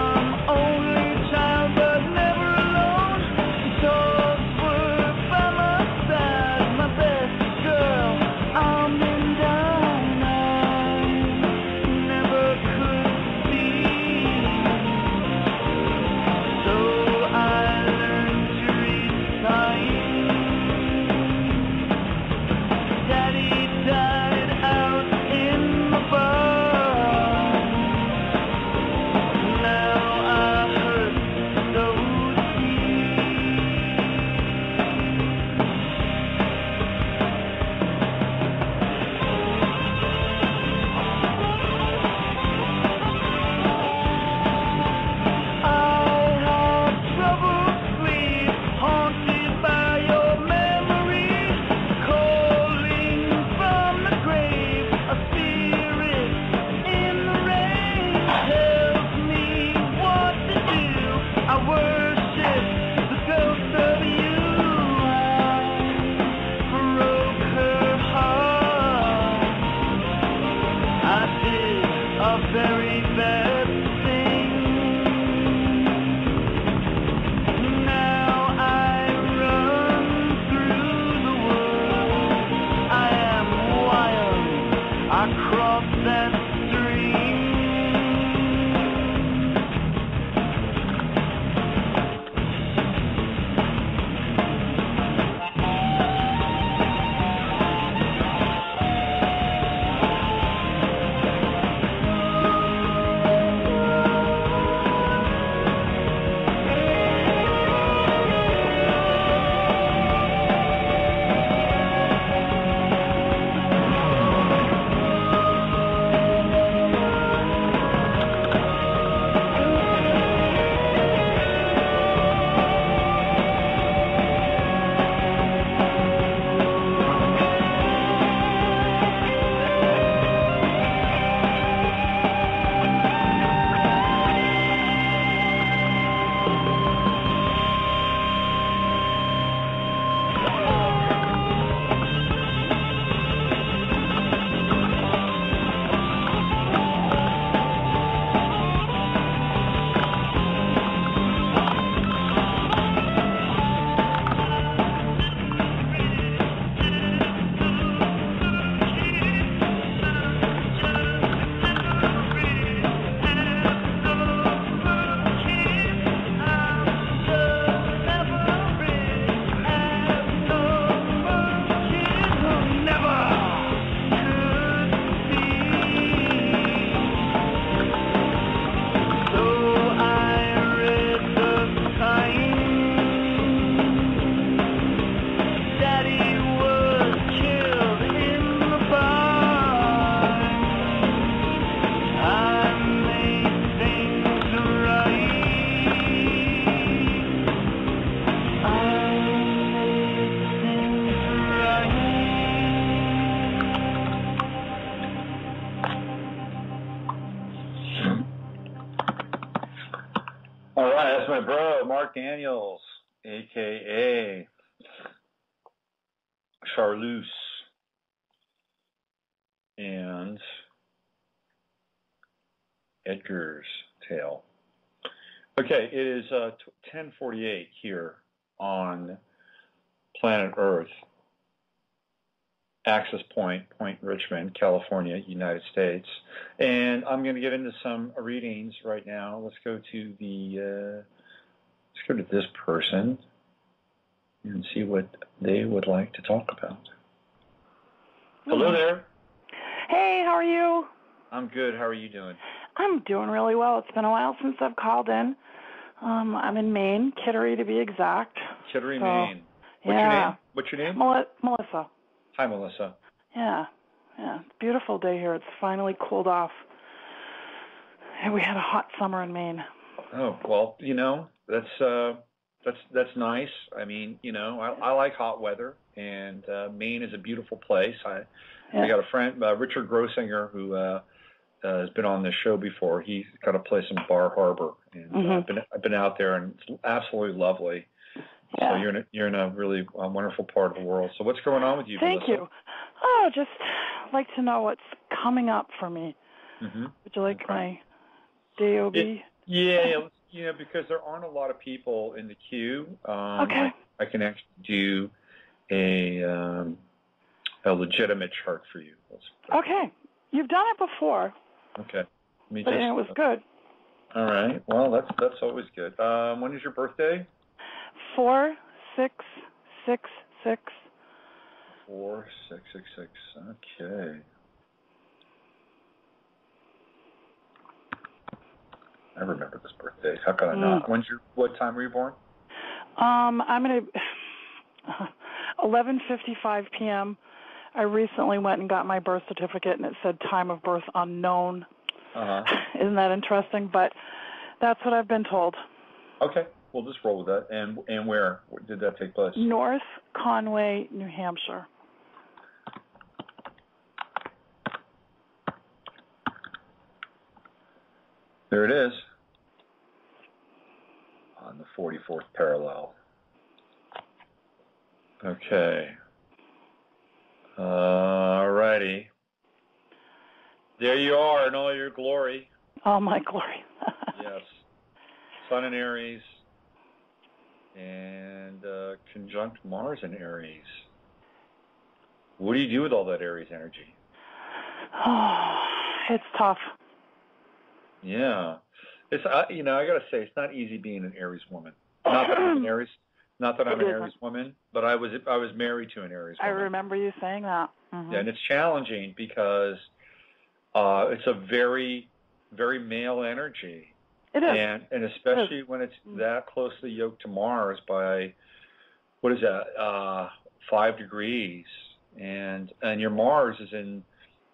That's my bro, Mark Daniels, a.k.a. Charleuse. And Edgar's Tale. Okay, it is 10:48 here on planet Earth, Access Point, Point Richmond, California, United States. And I'm going to get into some readings right now. Let's go to this person and see what they would like to talk about. Hello there. Hey, how are you? I'm good. How are you doing? I'm doing really well. It's been a while since I've called in. I'm in Maine, Kittery to be exact. Kittery, Maine. What's your name? Melissa. Hi, Melissa. Yeah. Beautiful day here. It's finally cooled off. And we had a hot summer in Maine. Oh, well, that's nice. I mean, I like hot weather, and Maine is a beautiful place. I got a friend, Richard Grossinger, who has been on this show before. He's got a place in Bar Harbor, and I've been out there, and it's absolutely lovely. Yeah. So you're in a really wonderful part of the world. So what's going on with you, Thank Melissa? you. Oh, just like to know what's coming up for me. Mm-hmm. Would you like my DOB? Yeah, because there aren't a lot of people in the queue. Okay. I can actually do a legitimate chart for you. Okay. You've done it before. Okay. And it was good. All right. Well, that's always good. When is your birthday? 4666. 4666. Okay. I remember this birthday. How could I not? What time were you born? I'm gonna 11:55 p.m. I recently went and got my birth certificate, and it said time of birth unknown. Isn't that interesting? But that's what I've been told. Okay, we'll just roll with that. And where did that take place? North Conway, New Hampshire. There it is. On the 44th parallel. Okay. All righty. There you are in all your glory. Oh, my glory. Yes. Sun in Aries and conjunct Mars in Aries. What do you do with all that Aries energy? Oh, it's tough. Yeah. It's I got to say it's not easy being an Aries woman. Not that I'm an Aries woman, but I was married to an Aries woman. I remember you saying that. Mm-hmm. Yeah, and it's challenging because it's a very, very male energy. It is. And especially when it's that closely yoked to Mars by, 5 degrees. And your Mars is in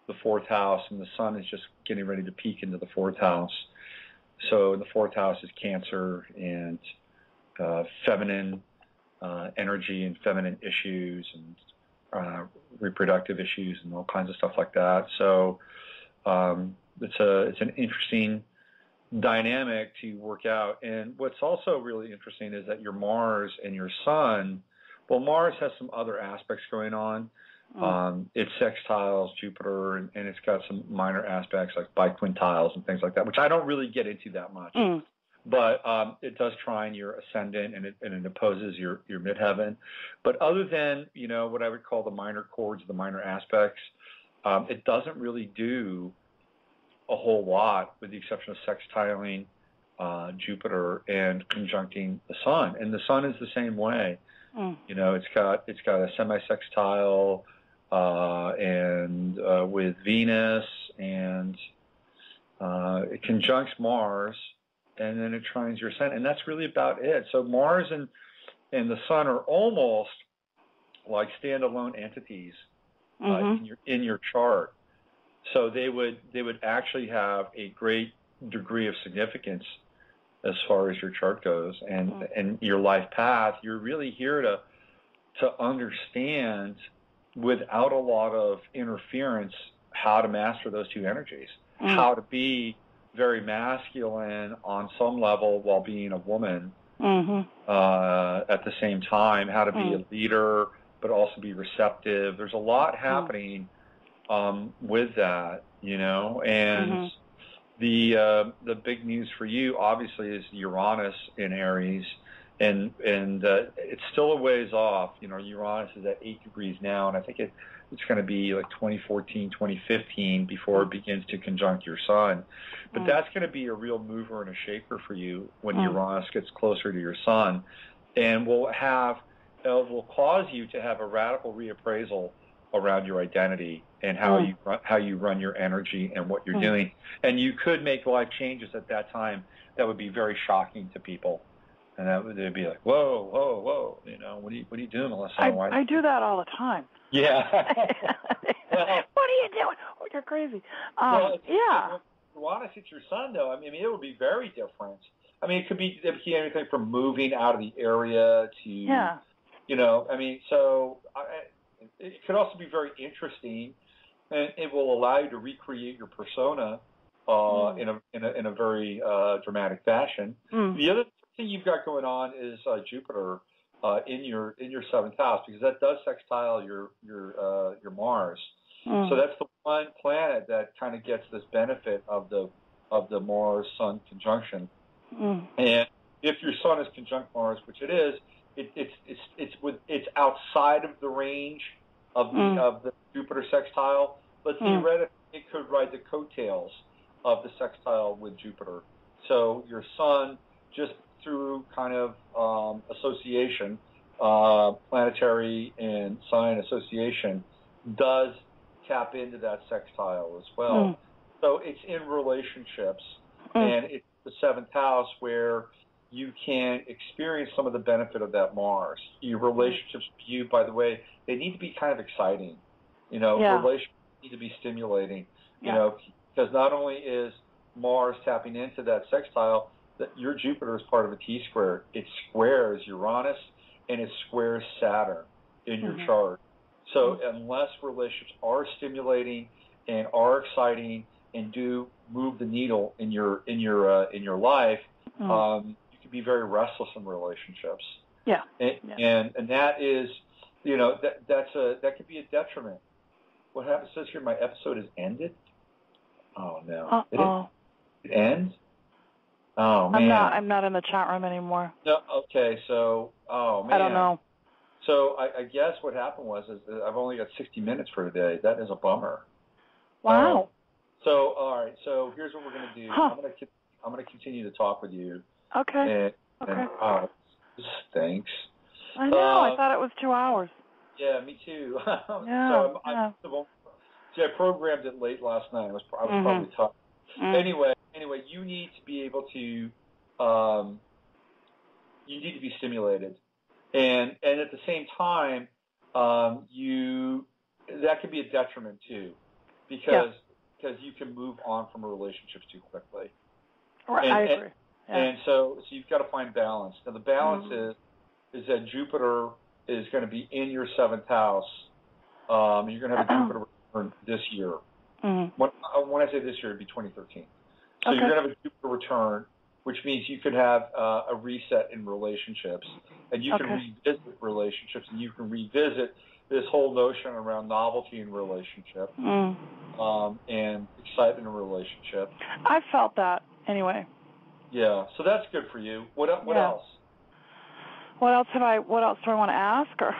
the 4th house, and the Sun is just getting ready to peek into the 4th house. So the 4th house is Cancer and feminine energy and feminine issues and reproductive issues and all kinds of stuff like that. So it's an interesting dynamic to work out. And what's also really interesting is that your Mars and your Sun, well, Mars has some other aspects going on. It sextiles Jupiter, and it's got some minor aspects like biquintiles and things like that, which I don't really get into that much. But it does trine your ascendant, and it opposes your midheaven. But other than what I would call the minor chords, the minor aspects, it doesn't really do a whole lot, with the exception of sextiling Jupiter and conjuncting the Sun. And the Sun is the same way. It's got a semi-sextile and with Venus, and it conjuncts Mars, and then it trines your ascendant, and that's really about it. So Mars and the Sun are almost like standalone entities in your chart. So they would actually have a great degree of significance as far as your chart goes, and your life path. You're really here to understand, without a lot of interference, how to master those two energies, how to be very masculine on some level while being a woman at the same time, how to be a leader but also be receptive. There's a lot happening with that, and the big news for you obviously is Uranus in Aries, and it's still a ways off. Uranus is at 8 degrees now, and I think it's going to be like 2014, 2015 before it begins to conjunct your sun. But that's going to be a real mover and a shaker for you when Uranus gets closer to your sun, and will cause you to have a radical reappraisal around your identity and how you run your energy and what you're doing. And you could make life changes at that time that would be very shocking to people. And they'd be like, whoa, whoa, whoa, what are you doing, Melissa? I do that all the time. Yeah. What are you doing? Oh, you're crazy. Uranus hits your sun, though. I mean, it would be very different. I mean, it could be anything from moving out of the area to, so it could also be very interesting, and it will allow you to recreate your persona in a very dramatic fashion. The other thing you've got going on is Jupiter in your 7th house, because that does sextile your Mars. So that's the one planet that kind of gets this benefit of the Mars Sun conjunction. And if your Sun is conjunct Mars, which it is, it's outside of the range of the Jupiter sextile, but theoretically it could ride the coattails of the sextile with Jupiter. So your Sun, just through kind of association, planetary and sign association, does tap into that sextile as well. So it's in relationships, and it's the 7th house where you can experience some of the benefit of that Mars. Your relationships with you, by the way, they need to be kind of exciting. Relationships need to be stimulating, because not only is Mars tapping into that sextile, that your Jupiter is part of a T-square. It squares Uranus, and it squares Saturn in your chart. So unless relationships are stimulating and are exciting and do move the needle in your life, you can be very restless in relationships. Yeah. And that is, that could be a detriment. What happens says here, my episode is ended. Oh no. It ends? Oh man. I'm not in the chat room anymore. No. Okay. So, oh man. I don't know. So I guess what happened is that I've only got 60 minutes for today. That is a bummer. Wow. So all right. So here's what we're going to do. I'm going to continue to talk with you. Okay. And this stinks. I know. I thought it was 2 hours. Yeah, me too. Yeah. I programmed it late last night. I was probably tough. Anyway, you need to be able to. You need to be stimulated. And at the same time, that could be a detriment too, because you can move on from relationships too quickly. Right, I agree. And so you've got to find balance. Now the balance is that Jupiter is going to be in your 7th house. You're going to have a Jupiter return this year. When I say this year, it'd be 2013. So you're going to have a Jupiter return, which means you could have a reset in relationships, and you can revisit relationships, and you can revisit this whole notion around novelty in relationship and excitement in relationship. I felt that anyway. Yeah, so that's good for you. What else? What else do I want to ask? Or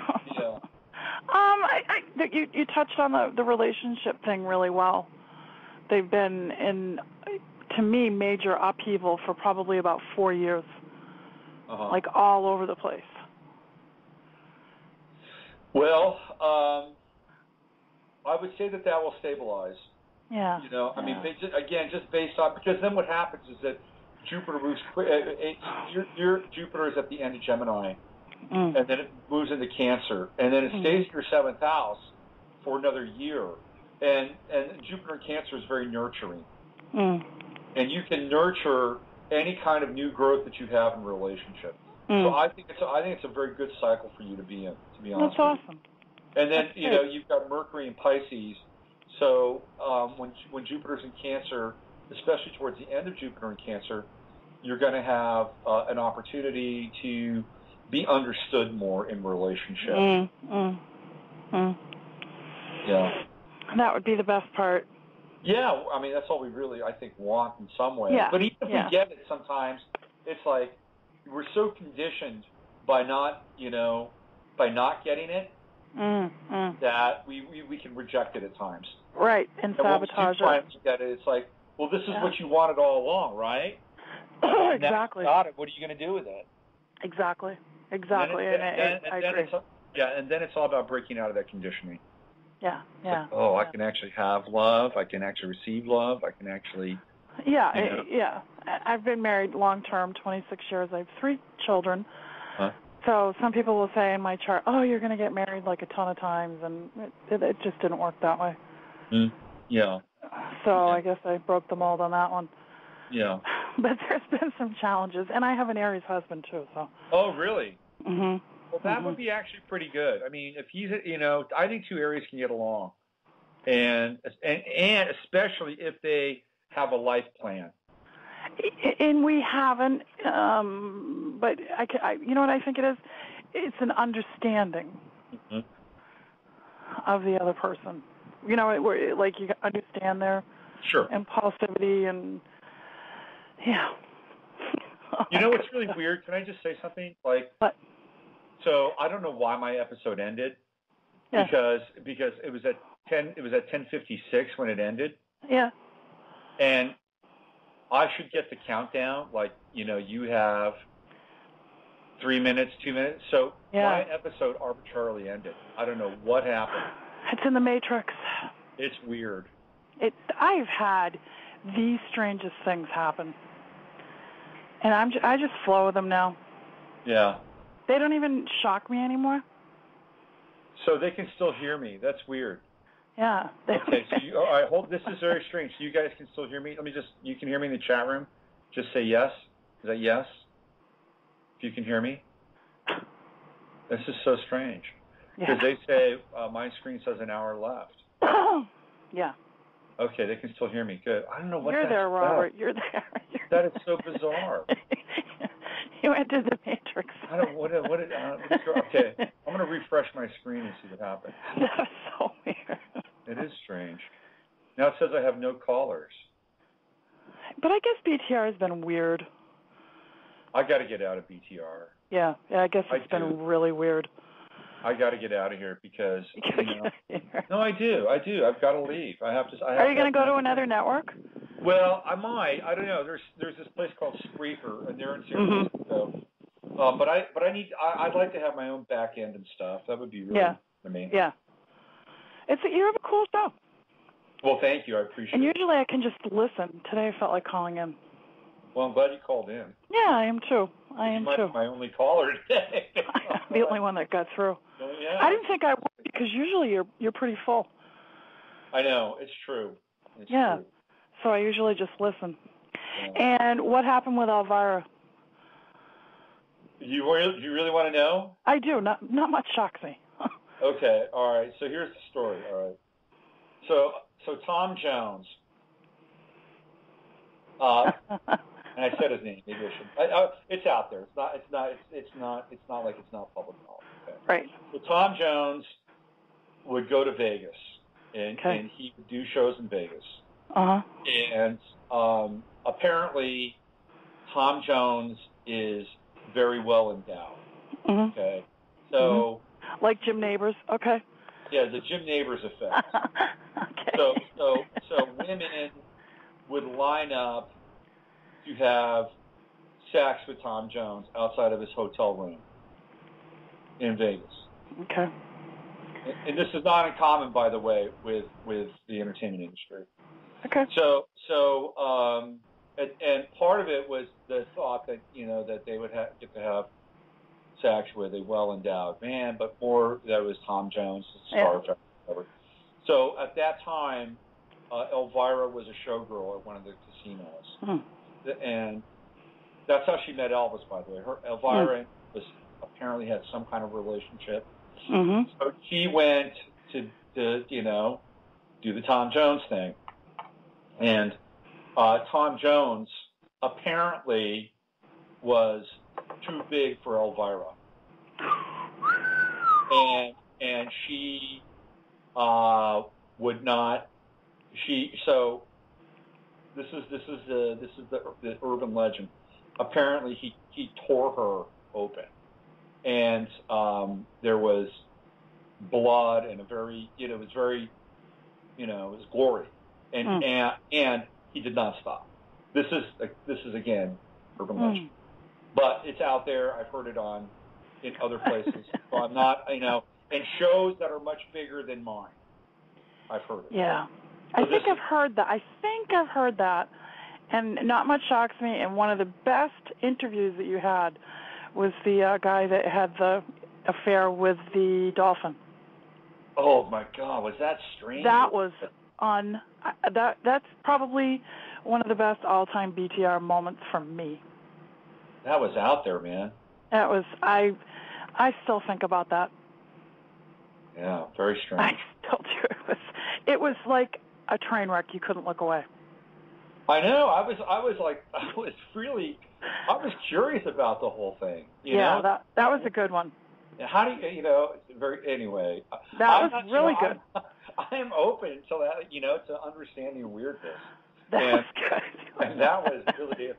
you touched on the relationship thing really well. They've been in, to me, major upheaval for probably about 4 years, like all over the place. Well, I would say that will stabilize. Yeah. I mean, just based on, because then what happens is that Jupiter moves quick. Your Jupiter is at the end of Gemini, and then it moves into Cancer, and then it stays in your 7th house for another year. And Jupiter in Cancer is very nurturing, and you can nurture any kind of new growth that you have in relationship. So I think it's a very good cycle for you to be in. To be honest, that's awesome. And then you've got Mercury in Pisces. So when Jupiter's in Cancer, especially towards the end of Jupiter in Cancer, you're going to have an opportunity to be understood more in relationship. Yeah. That would be the best part. Yeah, I mean, that's all we really, I think, want in some way. Yeah. But even if we get it sometimes, it's like we're so conditioned by not getting it that we can reject it at times. Right, and sabotage it. When we do get it, it's like, well, this is what you wanted all along, right? Exactly. Got it. What are you going to do with it? Exactly. I agree. And then it's all about breaking out of that conditioning. Yeah. Like, I can actually have love. I can actually receive love. I can actually. Yeah. I've been married long term, 26 years. I have 3 children. Huh? So some people will say in my chart, "Oh, you're going to get married like a ton of times," and it just didn't work that way. Yeah. So I guess I broke the mold on that one. Yeah. But there's been some challenges, and I have an Aries husband too. So. Oh, really? Mhm. Well, that would be actually pretty good. I mean, if he's, I think 2 Aries can get along, and especially if they have a life plan. And we haven't, but you know what I think it is? It's an understanding of the other person. You know, like you understand their impulsivity and You know what's really weird? Can I just say something? Like, what? So I don't know why my episode ended. Yeah. Because it was at 10:56 when it ended. Yeah. And I should get the countdown. Like, you have 3 minutes, 2 minutes. So my episode arbitrarily ended. I don't know what happened. It's in the Matrix. It's weird. I've had the strangest things happen, and I just flow with them now. Yeah. They don't even shock me anymore. So they can still hear me. That's weird. Yeah. Okay. So all right. Hold. This is very strange. So you guys can still hear me. You can hear me in the chat room. Just say yes. Is that yes? If you can hear me. This is so strange. Because they say my screen says an hour left. Yeah. Okay, they can still hear me. Good. I don't know what You're there, Robert. You're there. That is so bizarre. You entered the Matrix. I don't. Okay, I'm going to refresh my screen and see what happens. That is so weird. It is strange. Now it says I have no callers. But I guess BTR has been weird. I got to get out of BTR. Yeah, I guess it's been really weird. I got to get out of here because no, I do. I've got to leave. I have to. Are you going to go to another network? Well, I might. I don't know. There's this place called Spreaker, and they're in San Francisco. But I'd like to have my own back end and stuff. That would be really amazing. Yeah. You have a cool show. Well, thank you. I appreciate it. And usually I can just listen. Today I felt like calling in. Well, I'm glad you called in. Yeah, I am too. You might be my only caller today. The only one that got through. Well, yeah. I didn't think I would because usually you're pretty full. I know. It's true. It's true. So I usually just listen. Yeah. And what happened with Elvira? You really want to know? I do. Not much shocks me. Okay. All right. So here's the story. All right. So Tom Jones. And I said his name. Maybe I should. It's out there. It's not like it's not public knowledge. Okay? Right. So Tom Jones would go to Vegas, and he would do shows in Vegas. And apparently, Tom Jones is very well endowed. Okay. So. Like Jim Nabors. Okay. Yeah, the Jim Nabors effect. Okay. So women would line up to have sex with Tom Jones outside of his hotel room in Vegas. Okay. And this is not uncommon, by the way, with the entertainment industry. Okay. So and part of it was the thought that that they would get to have sex with a well-endowed man, but more that was Tom Jones, star of whatever. So at that time, Elvira was a showgirl at one of the casinos. And that's how she met Elvis, by the way. Elvira apparently had some kind of relationship. So he went to do the Tom Jones thing. And Tom Jones apparently was too big for Elvira, and she would not. So this is the urban legend. Apparently, he tore her open, and there was blood and it was gory, and he did not stop. This is again urban legend, but it's out there. I've heard it in other places. So I'm not, and shows that are much bigger than mine. I've heard it. Yeah, so I think I've heard that, and not much shocks me. And one of the best interviews that you had was the guy that had the affair with the dolphin. Oh my God, was that strange? That was that's probably one of the best all-time BTR moments for me. That was out there, man. That was I still think about that. Yeah, very strange. I still do. It was like a train wreck. You couldn't look away. I know. I was curious about the whole thing. You know? that was a good one. How do you, anyway. That was really good. I am open to that, to understanding weirdness. That was good. And that was really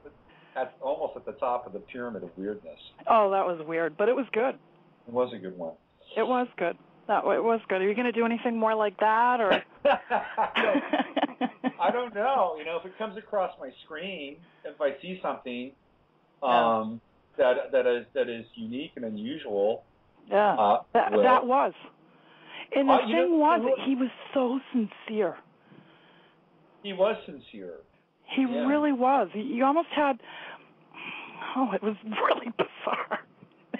almost at the top of the pyramid of weirdness. Oh, that was weird, but it was good. It was a good one. It was good. It was good. Are you going to do anything more like that, or? I don't know. If it comes across my screen, if I see something that is unique and unusual. Yeah, that was. And the thing was, he was so sincere. He was sincere. He really was. You almost had. Oh, it was really bizarre.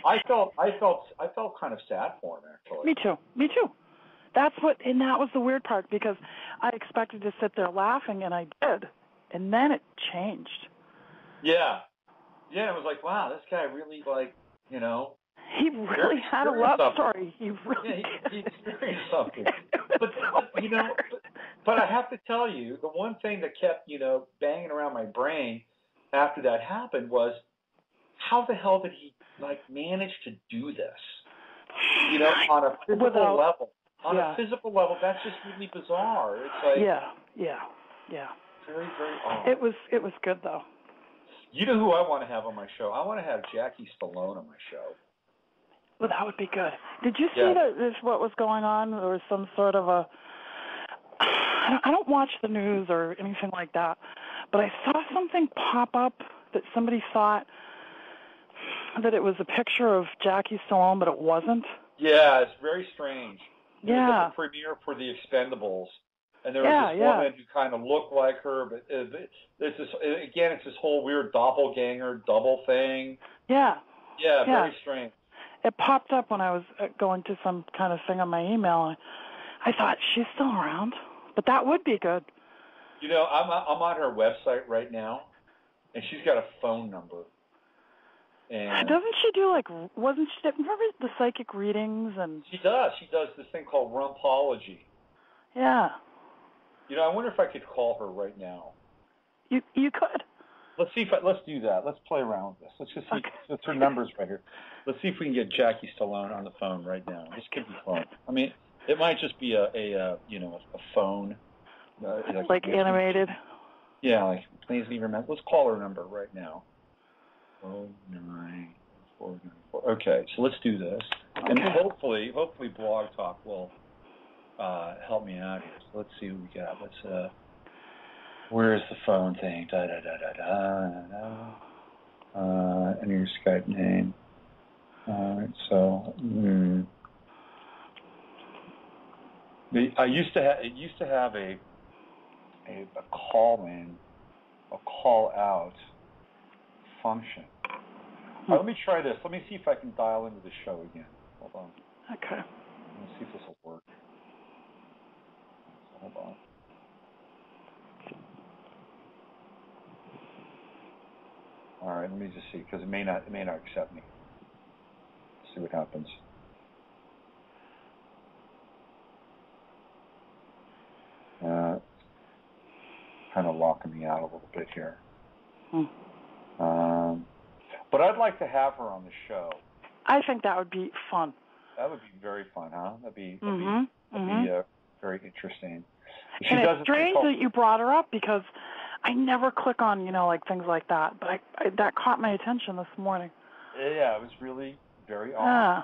I felt kind of sad for him, actually. Me too. That was the weird part, because I expected to sit there laughing, and I did, and then it changed. Yeah, it was like, wow, this guy really He really had a love story. He really he experienced something. But I have to tell you, the one thing that kept banging around my brain after that happened was, how the hell did he manage to do this? On a physical level. On a physical level, that's just really bizarre. It's like very, very odd. It was good though. You know who I want to have on my show? I want to have Jackie Stallone on my show. Well, that would be good. Did you see what was going on? There was some sort of a. I don't watch the news or anything like that, but I saw something pop up that somebody thought that it was a picture of Jackie Stallone, but it wasn't. Yeah, it's very strange. It was at the premiere for The Expendables, and there was this woman who kind of looked like her, but it's this whole weird doppelganger double thing. Yeah, very strange. It popped up when I was going to some kind of thing on my email. I thought, she's still around, but that would be good. I'm on her website right now, and she's got a phone number. And doesn't she do remember the psychic readings? And she does this thing called rumpology. Yeah. I wonder if I could call her right now. You could. Let's do that. Let's play around with this. Let's just see. It's her numbers right here. Let's see if we can get Jackie Stallone on the phone right now. This could be fun. I mean, it might just be a phone. Animated. Yeah, please leave her message. Let's call her number right now. 09494. Okay, so let's do this, and hopefully Blog Talk will help me out here. So let's see what we got. Let's where's the phone thing? And your Skype name. All right, so it used to have a call in, a call out function. Let me try this. Let me see if I can dial into the show again. Hold on. Okay. Let's see if this will work. Hold on. All right. Let me just see, because it may not accept me. Let's see what happens. kind of locking me out a little bit here. But I'd like to have her on the show. I think that would be fun. That would be very fun, huh? That'd be very interesting. And it's strange that you brought her up because I never click on, like things like that. But that caught my attention this morning. Yeah, it was really very odd.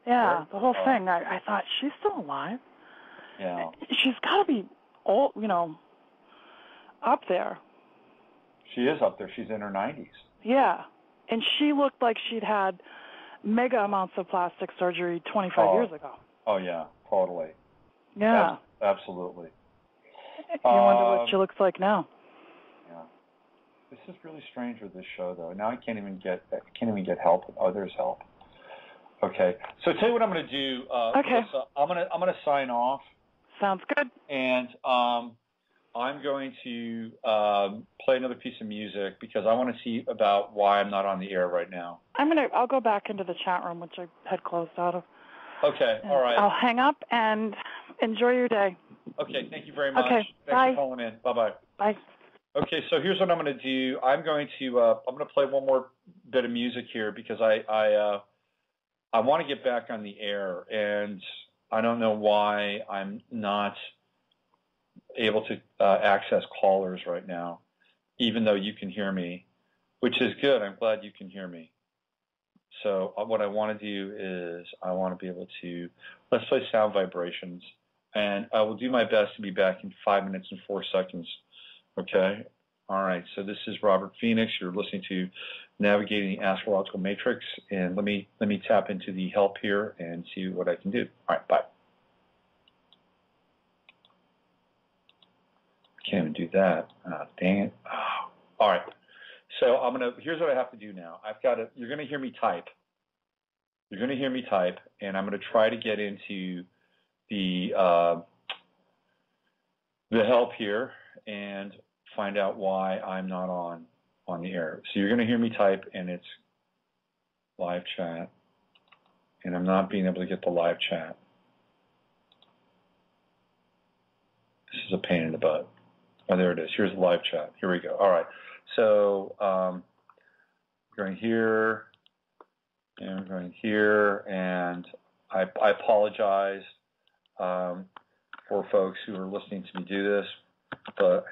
Yeah, the whole thing. I thought, she's still alive. Yeah. She's got to be old, up there. She is up there. She's in her 90s. Yeah. And she looked like she'd had mega amounts of plastic surgery 25 years ago. Oh, yeah, totally. Yeah. Absolutely. You wonder what she looks like now. Yeah. This is really strange with this show, though. Now I can't even get help. Oh, there's help. Okay. So tell you what I'm going to do. Okay. Melissa, I'm going to sign off. Sounds good. And I'm going to play another piece of music because I want to see about why I'm not on the air right now. I'll go back into the chat room, which I had closed out of. Okay. All right. I'll hang up and enjoy your day. Okay. Thank you very much. Okay. Thanks Bye. for calling in. Bye-bye. Bye. Okay. So here's what I'm going to do. I'm going to play one more bit of music here because I want to get back on the air, and I don't know why I'm not able to access callers right now, even though you can hear me, which is good. I'm glad you can hear me. So what I want to do is I want to be able to, let's play sound vibrations, and I will do my best to be back in 5 minutes and 4 seconds. Okay? All right. So this is Robert Phoenix. You're listening to Navigating the Astrological Matrix, and let me tap into the help here and see what I can do. All right. Bye. Can't even do that. Oh, dang it. Oh. All right. So here's what I have to do now. You're going to hear me type. You're going to hear me type, and I'm going to try to get into the help here and find out why I'm not on the air. So you're going to hear me type, and it's live chat, and I'm not being able to get the live chat. This is a pain in the butt. Oh, there it is. Here's the live chat. Here we go. All right. So we're going here, and we're going here, and I apologize for folks who are listening to me do this, but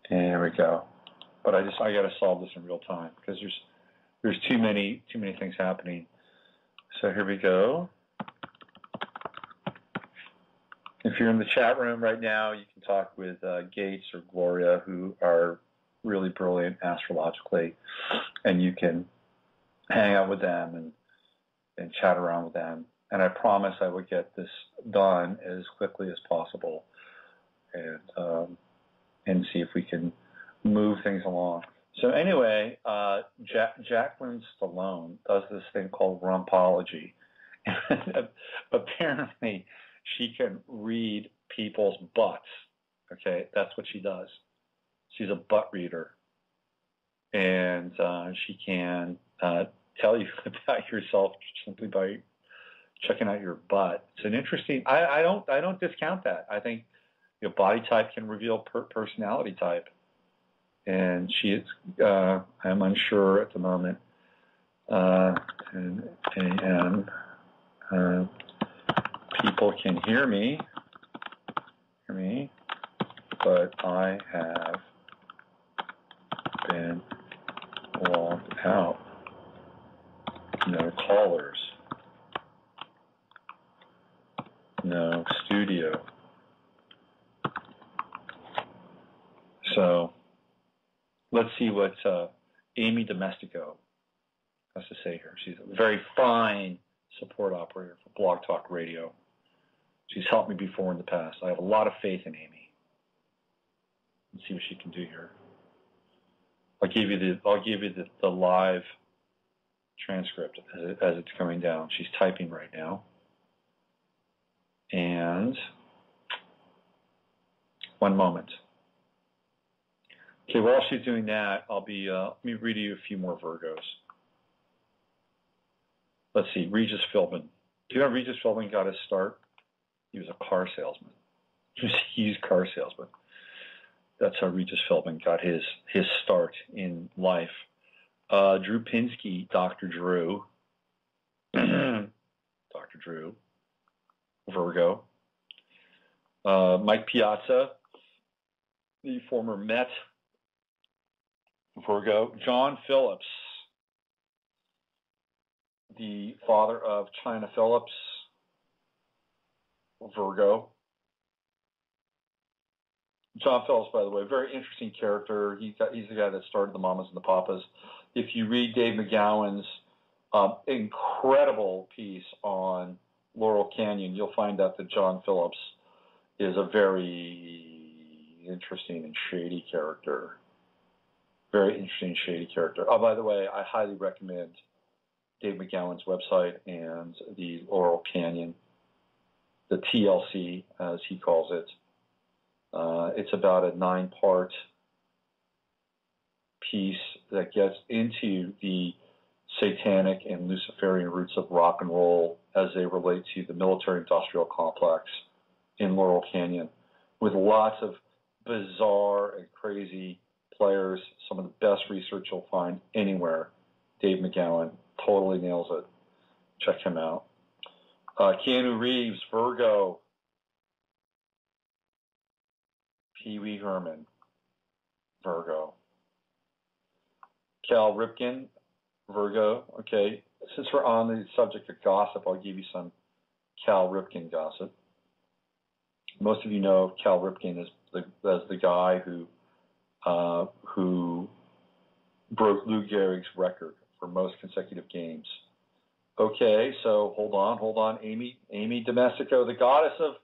there we go. But I got to solve this in real time because there's too many things happening. So here we go. If you're in the chat room right now, you can talk with Gates or Gloria, who are really brilliant astrologically, and you can hang out with them and chat around with them. And I promise I will get this done as quickly as possible and see if we can move things along. So anyway, Jacqueline Stallone does this thing called rumpology. Apparently, she can read people's butts. Okay, that's what she does. She's a butt reader, and she can tell you about yourself simply by checking out your butt. It's an interesting. I don't discount that. I think your body type can reveal personality type, and she is. I'm unsure at the moment. People can hear me, but I have been logged out. No callers. No studio. So let's see what Amy Domestico has to say here. She's a very fine support operator for Blog Talk Radio. She's helped me before in the past. I have a lot of faith in Amy. Let's see what she can do here. I'll give you the live transcript as it's coming down. She's typing right now. And one moment. Okay, while she's doing that, let me read you a few more Virgos. Let's see, Regis Philbin. Do you know Regis Philbin got his start? He was a car salesman. He was a used car salesman. That's how Regis Philbin got his start in life. Drew Pinsky, Dr. Drew. Dr. Drew. Virgo. Mike Piazza, the former Met. Virgo. John Phillips, the father of China Phillips. Virgo. John Phillips, by the way, very interesting character. He's the guy that started the Mamas and the Papas. If you read Dave McGowan's incredible piece on Laurel Canyon, you'll find out that John Phillips is a very interesting and shady character. Very interesting, shady character. Oh, by the way, I highly recommend Dave McGowan's website and the Laurel Canyon, the TLC, as he calls it. It's about a 9-part piece that gets into the satanic and Luciferian roots of rock and roll as they relate to the military-industrial complex in Laurel Canyon, with lots of bizarre and crazy players, some of the best research you'll find anywhere. Dave McGowan totally nails it. Check him out. Keanu Reeves, Virgo. Pee Wee Herman, Virgo. Cal Ripken, Virgo. Okay, since we're on the subject of gossip, I'll give you some Cal Ripken gossip. Most of you know Cal Ripken as the guy who broke Lou Gehrig's record for most consecutive games. Okay, so hold on. Amy Domestico, the goddess of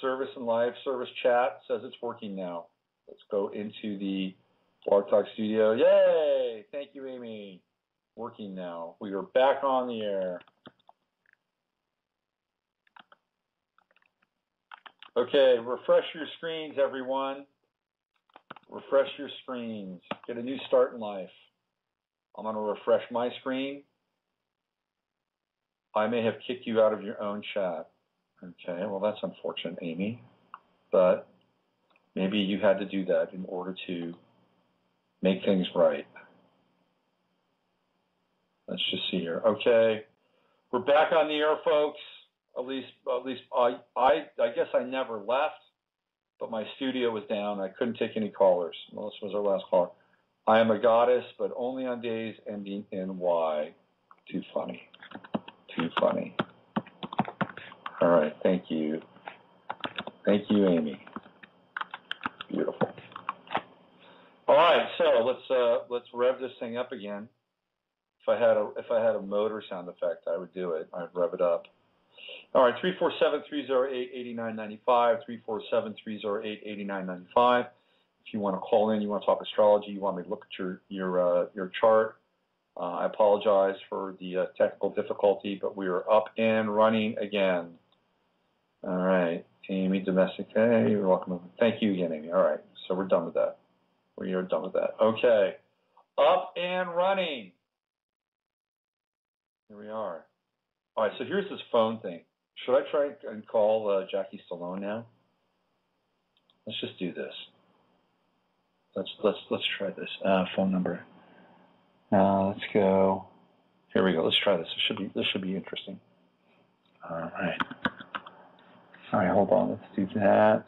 service and live service chat, says it's working now. Let's go into the Blog Talk studio. Yay! Thank you, Amy. Working now. We are back on the air. Okay, refresh your screens, everyone. Refresh your screens. Get a new start in life. I'm going to refresh my screen. I may have kicked you out of your own chat. Okay, well, that's unfortunate, Amy. But maybe you had to do that in order to make things right. Let's just see here. Okay, we're back on the air, folks. At least I guess I never left, but my studio was down. I couldn't take any callers. Melissa was our last caller. I am a goddess, but only on days ending in Y. Too funny. Too funny. All right, thank you. Thank you, Amy. Beautiful. All right, so let's rev this thing up again. If I had a motor sound effect, I would do it. I'd rev it up. All right, 347-308-8995, 347-308-8995. If you want to call in, you want to talk astrology, you want me to look at your chart. I apologize for the technical difficulty, but we are up and running again. All right, Amy Domestic. Hey, you're welcome. Thank you again, Amy. All right, so we're done with that. We are done with that. Okay, up and running. Here we are. All right, so here's this phone thing. Should I try and call Jackie Stallone now? Let's just do this. Let's try this phone number. Let's go. Here we go. Let's try this. This should be interesting. All right. All right. Hold on. Let's do that.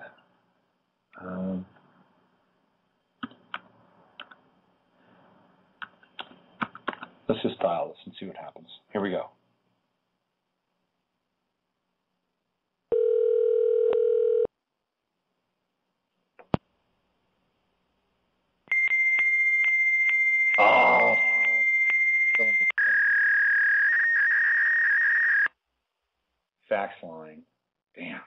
Let's just dial this and see what happens. Here we go. Oh. Fax line. Damn.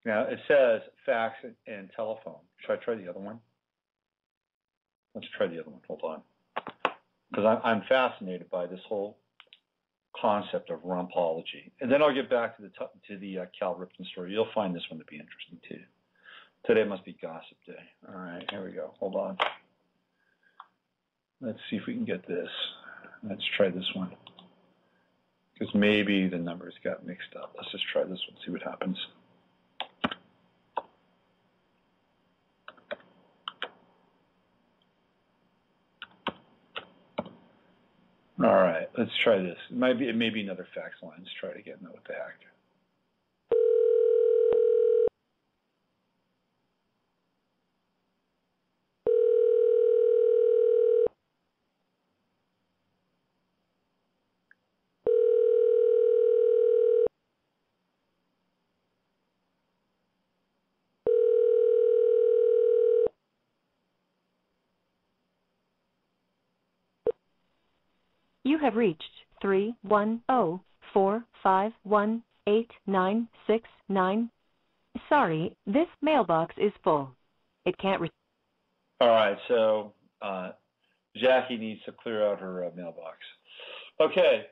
Now it says fax and telephone. Should I try the other one? Let's try the other one. Hold on. Because I'm fascinated by this whole concept of rumpology. And then I'll get back to the Cal Ripken story. You'll find this one to be interesting too. Today must be gossip day. All right, here we go. Hold on. Let's see if we can get this. Let's try this one. Because maybe the numbers got mixed up. Let's just try this one, see what happens. All right, let's try this. It may be another fax line. Let's try it again. No, what the heck? You have reached 310-451-8969. Sorry, this mailbox is full. It can't All right, so Jackie needs to clear out her mailbox. Okay,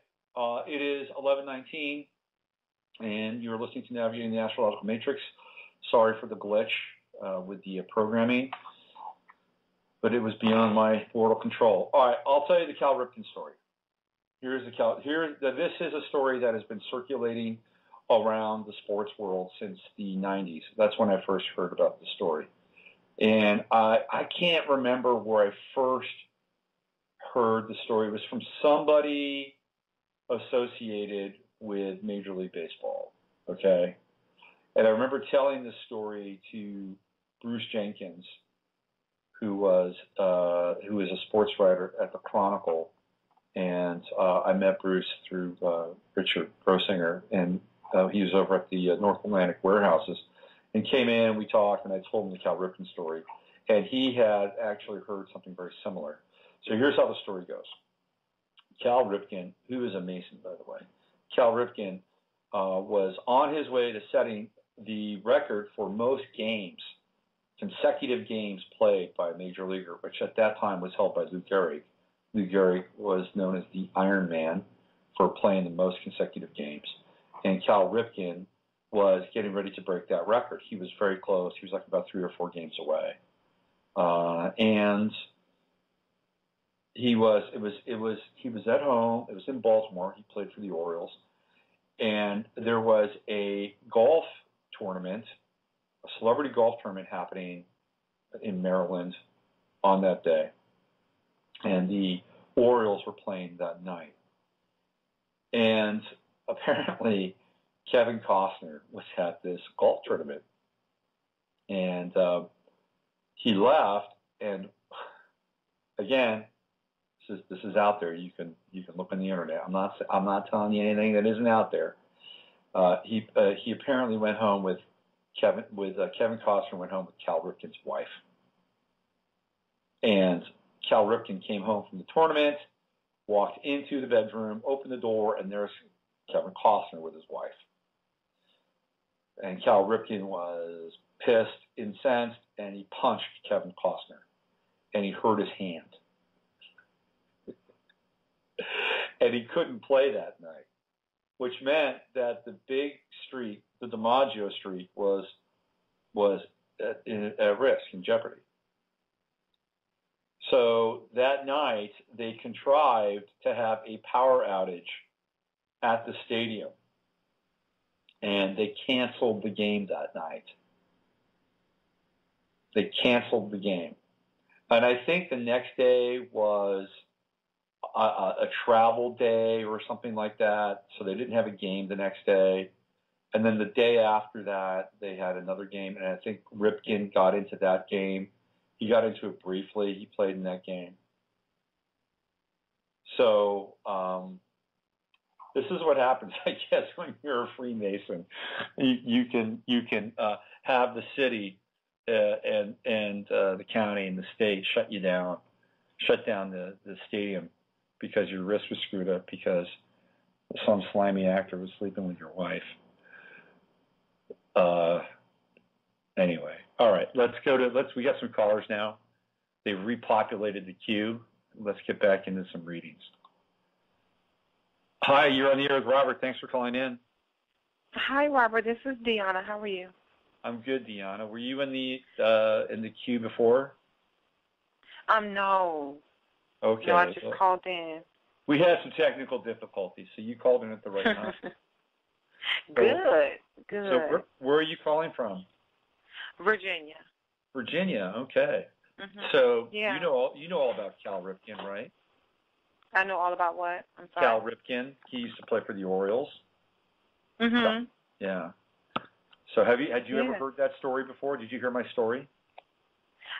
it is 11:19, and you're listening to Navigating the Astrological Matrix. Sorry for the glitch with the programming, but it was beyond my mortal control. All right, I'll tell you the Cal Ripken story. This is a story that has been circulating around the sports world since the 90s. That's when I first heard about the story. And I can't remember where I first heard the story. It was from somebody associated with Major League Baseball, okay? And I remember telling this story to Bruce Jenkins, who was a sports writer at the Chronicle. And I met Bruce through Richard Grosinger, and he was over at the North Atlantic warehouses, and came in, we talked, and I told him the Cal Ripken story, and he had actually heard something very similar. So here's how the story goes. Cal Ripken, who is a Mason, by the way, Cal Ripken was on his way to setting the record for most games, consecutive games played by a major leaguer, which at that time was held by Lou Gehrig. Lou Gehrig was known as the Iron Man for playing the most consecutive games. And Cal Ripken was getting ready to break that record. He was very close. He was like about 3 or 4 games away. And he was at home. It was in Baltimore. He played for the Orioles. And there was a golf tournament, a celebrity golf tournament happening in Maryland on that day. And the Orioles were playing that night. And apparently Kevin Costner was at this golf tournament. And he left, and again, this is out there. You can look on the internet. I'm not telling you anything that isn't out there. He apparently went home with Kevin Costner went home with Cal Ripken's wife. And Cal Ripken came home from the tournament, walked into the bedroom, opened the door, and there's Kevin Costner with his wife. And Cal Ripken was pissed, incensed, and he punched Kevin Costner, and he hurt his hand. And he couldn't play that night, which meant that the big street, the DiMaggio street, was at risk, in jeopardy. So that night, they contrived to have a power outage at the stadium, and they canceled the game that night. They canceled the game. And I think the next day was a travel day or something like that, so they didn't have a game the next day. And then the day after that, they had another game, and I think Ripken got into that game. He got into it briefly. He played in that game. So this is what happens, I guess, when you're a Freemason. You can have the city and the county and the state shut down the stadium because your wrist was screwed up because some slimy actor was sleeping with your wife. Anyway, all right, we got some callers now. They've repopulated the queue. Let's get back into some readings. Hi, you're on the air with Robert. Thanks for calling in. Hi, Robert. This is Deanna. How are you? I'm good, Deanna. Were you in the queue before? No. Okay. No, I just called in. We had some technical difficulties, so you called in at the right time. Good. So where are you calling from? Virginia. Virginia, okay. Mm-hmm. So yeah. you know all about Cal Ripken, right? I know all about what? I'm sorry. Cal Ripken. He used to play for the Orioles. Mm-hmm. Yeah. So had you ever heard that story before? Did you hear my story?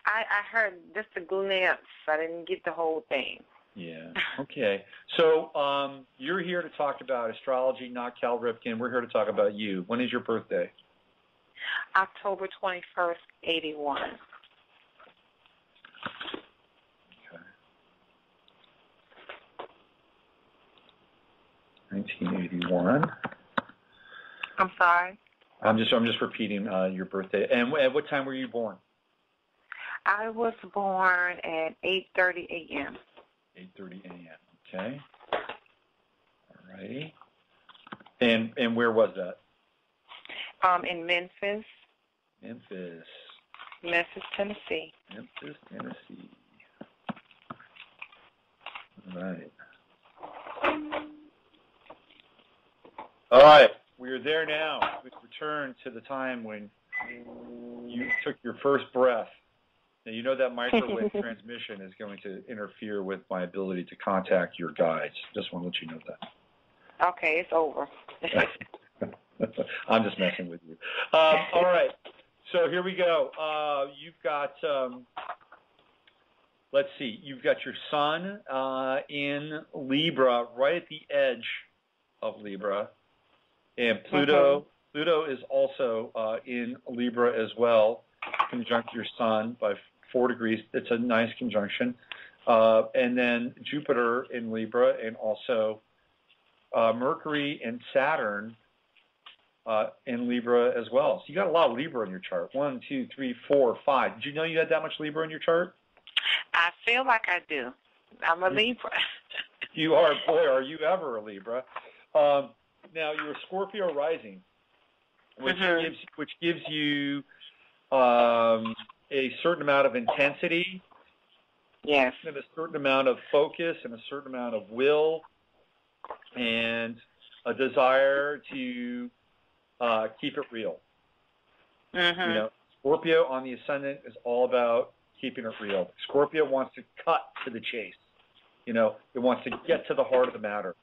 I heard just a glimpse. I didn't get the whole thing. Yeah. Okay. So you're here to talk about astrology, not Cal Ripken. We're here to talk about you. When is your birthday? October 21st, 81. Okay. 1981. I'm sorry? I'm just repeating your birthday. And at what time were you born? I was born at 8:30 a.m. 8:30 a.m. Okay. All righty. And where was that? In Memphis. Memphis, Tennessee. Memphis, Tennessee. All right. All right. We are there now. We return to the time when you took your first breath. Now, you know that microwave transmission is going to interfere with my ability to contact your guides. Just want to let you know that. Okay, it's over. I'm just messing with you. All right. So here we go. You've got, let's see, you've got your sun in Libra, right at the edge of Libra. And Pluto is also in Libra as well, conjunct your sun by 4 degrees. It's a nice conjunction. And then Jupiter in Libra, and also Mercury and Saturn in Libra as well. So you got a lot of Libra in your chart. 1, 2, 3, 4, 5. Did you know you had that much Libra in your chart? I feel like I do. I'm a Libra. You are. Boy, are you ever a Libra. Now, you're a Scorpio rising, which gives you a certain amount of intensity. Yes. And a certain amount of focus and a certain amount of will and a desire to keep it real. Mm-hmm. You know, Scorpio on the ascendant is all about keeping it real. Scorpio wants to cut to the chase. You know, it wants to get to the heart of the matter.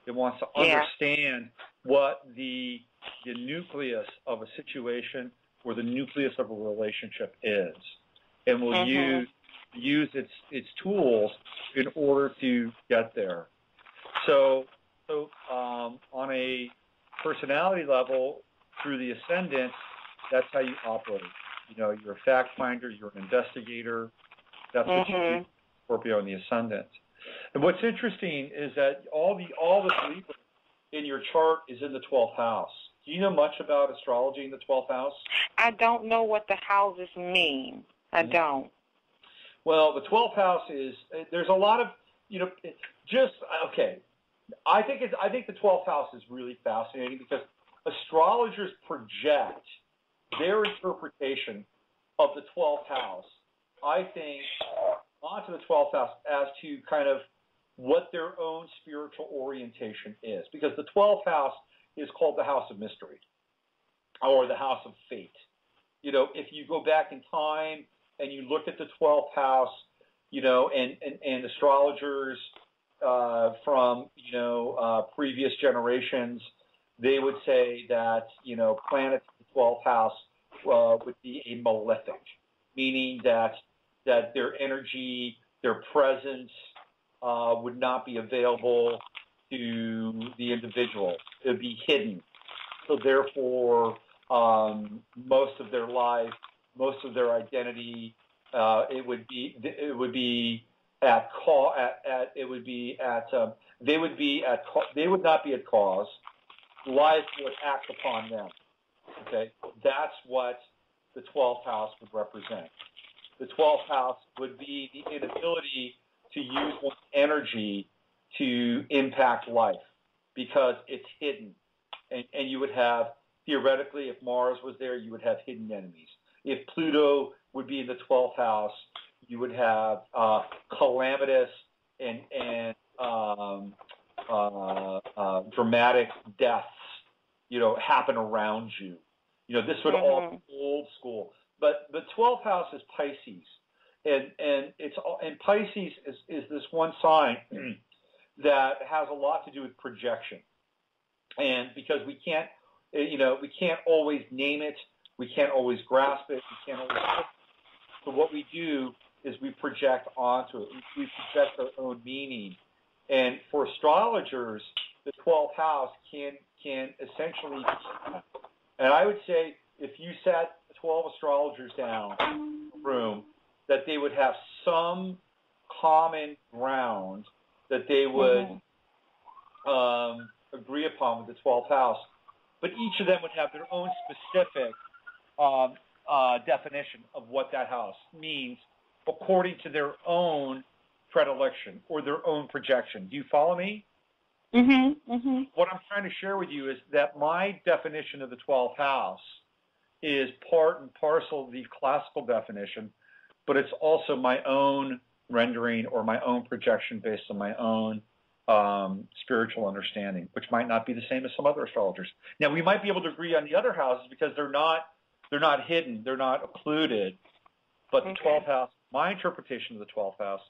It wants to understand what the nucleus of a situation or the nucleus of a relationship is, and will use its tools in order to get there. So on a personality level, through the ascendant, that's how you operate. You know, you're a fact finder, you're an investigator. That's what you do, Scorpio in the ascendant. And what's interesting is that all this Libra in your chart is in the 12th house. Do you know much about astrology in the 12th house? I don't know what the houses mean. I don't. Well, the 12th house is, there's a lot of, you know, okay. I think the 12th house is really fascinating because astrologers project their interpretation of the 12th house, I think, onto the 12th house as to kind of what their own spiritual orientation is. Because the 12th house is called the house of mystery or the house of fate. You know, if you go back in time and you look at the 12th house, you know, and astrologers from, you know, previous generations, they would say that, you know, planets in the 12th house would be a malefic, meaning that their energy, their presence would not be available to the individual. It would be hidden. So therefore, most of their life, most of their identity, they would not be at cause. Life would act upon them. Okay, that's what the 12th house would represent. The 12th house would be the inability to use one's energy to impact life because it's hidden. And you would have, theoretically, if Mars was there, you would have hidden enemies. If Pluto would be in the 12th house, you would have calamitous and dramatic deaths, happen around you. This would all be old school. But the 12th house is Pisces, and Pisces is this one sign that has a lot to do with projection, and because we can't always name it, we can't always grasp it, we can't always. So what we do is we project onto it. We project our own meaning, and for astrologers, the 12th house can essentially. And I would say if you sat 12 astrologers down in a room, that they would have some common ground that they would agree upon with the 12th house. But each of them would have their own specific definition of what that house means according to their own predilection or their own projection. Do you follow me? What I'm trying to share with you is that my definition of the 12th house is part and parcel of the classical definition, but it's also my own rendering or my own projection based on my own spiritual understanding, which might not be the same as some other astrologers. Now, we might be able to agree on the other houses because they're not hidden, they're not occluded, but the 12th house, my interpretation of the 12th house,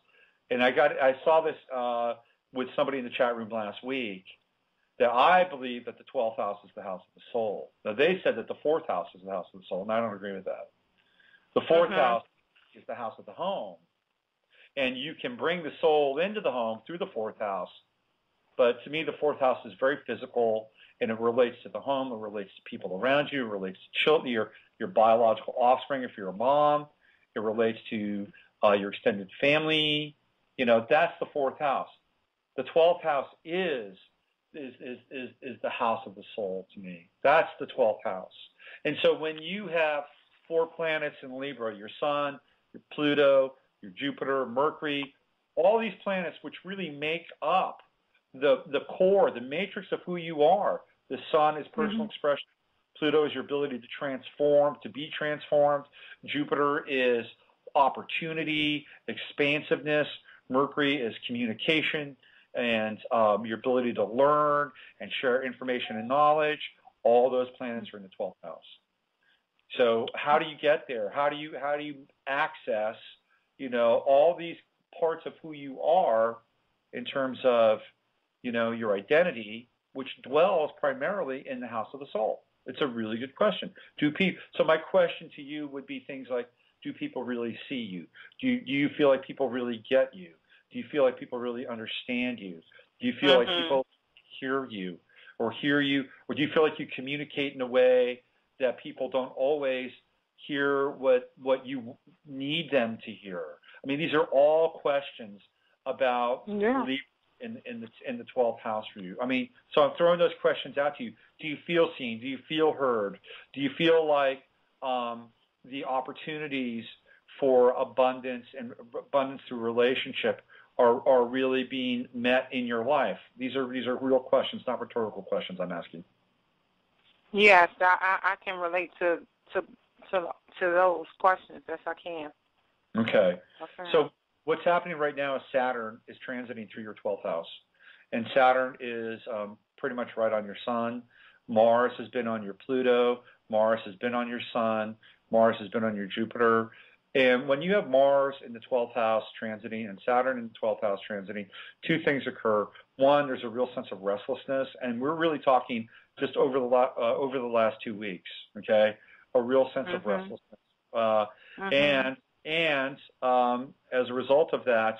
and I saw this with somebody in the chat room last week, that I believe that the 12th house is the house of the soul. Now, they said that the 4th house is the house of the soul, and I don't agree with that. The 4th house is the house of the home, and you can bring the soul into the home through the 4th house, but to me, the 4th house is very physical, and it relates to the home, it relates to people around you, it relates to children, your biological offspring if you're a mom, it relates to your extended family. That's the 4th house. The 12th house is the house of the soul to me. That's the 12th house. And so when you have 4 planets in Libra, your Sun, your Pluto, your Jupiter, Mercury, all these planets which really make up the core, the matrix of who you are. The Sun is personal expression. Pluto is your ability to transform, to be transformed. Jupiter is opportunity, expansiveness. Mercury is communication and your ability to learn and share information and knowledge. All those planets are in the 12th house. So how do you get there? How do you access, all these parts of who you are in terms of, your identity, which dwells primarily in the house of the soul? It's a really good question. So my question to you would be things like, do people really see you? Do you feel like people really get you? Do you feel like people really understand you? Do you feel like people hear you? Or do you feel like you communicate in a way that people don't always hear what you need them to hear? I mean, these are all questions about belief in the 12th house for you. I mean, so I'm throwing those questions out to you. Do you feel seen? Do you feel heard? Do you feel like the opportunities for abundance through relationship are really being met in your life? These are real questions, not rhetorical questions I'm asking. Yes, I can relate to those questions. Yes, I can. Okay. So what's happening right now is Saturn is transiting through your 12th house, and Saturn is pretty much right on your Sun. Mars has been on your Pluto. Mars has been on your Sun. Mars has been on your Jupiter. And when you have Mars in the 12th house transiting and Saturn in the 12th house transiting, 2 things occur. One, there's a real sense of restlessness, and we're really talking just over the last 2 weeks, okay? A real sense of restlessness. And as a result of that,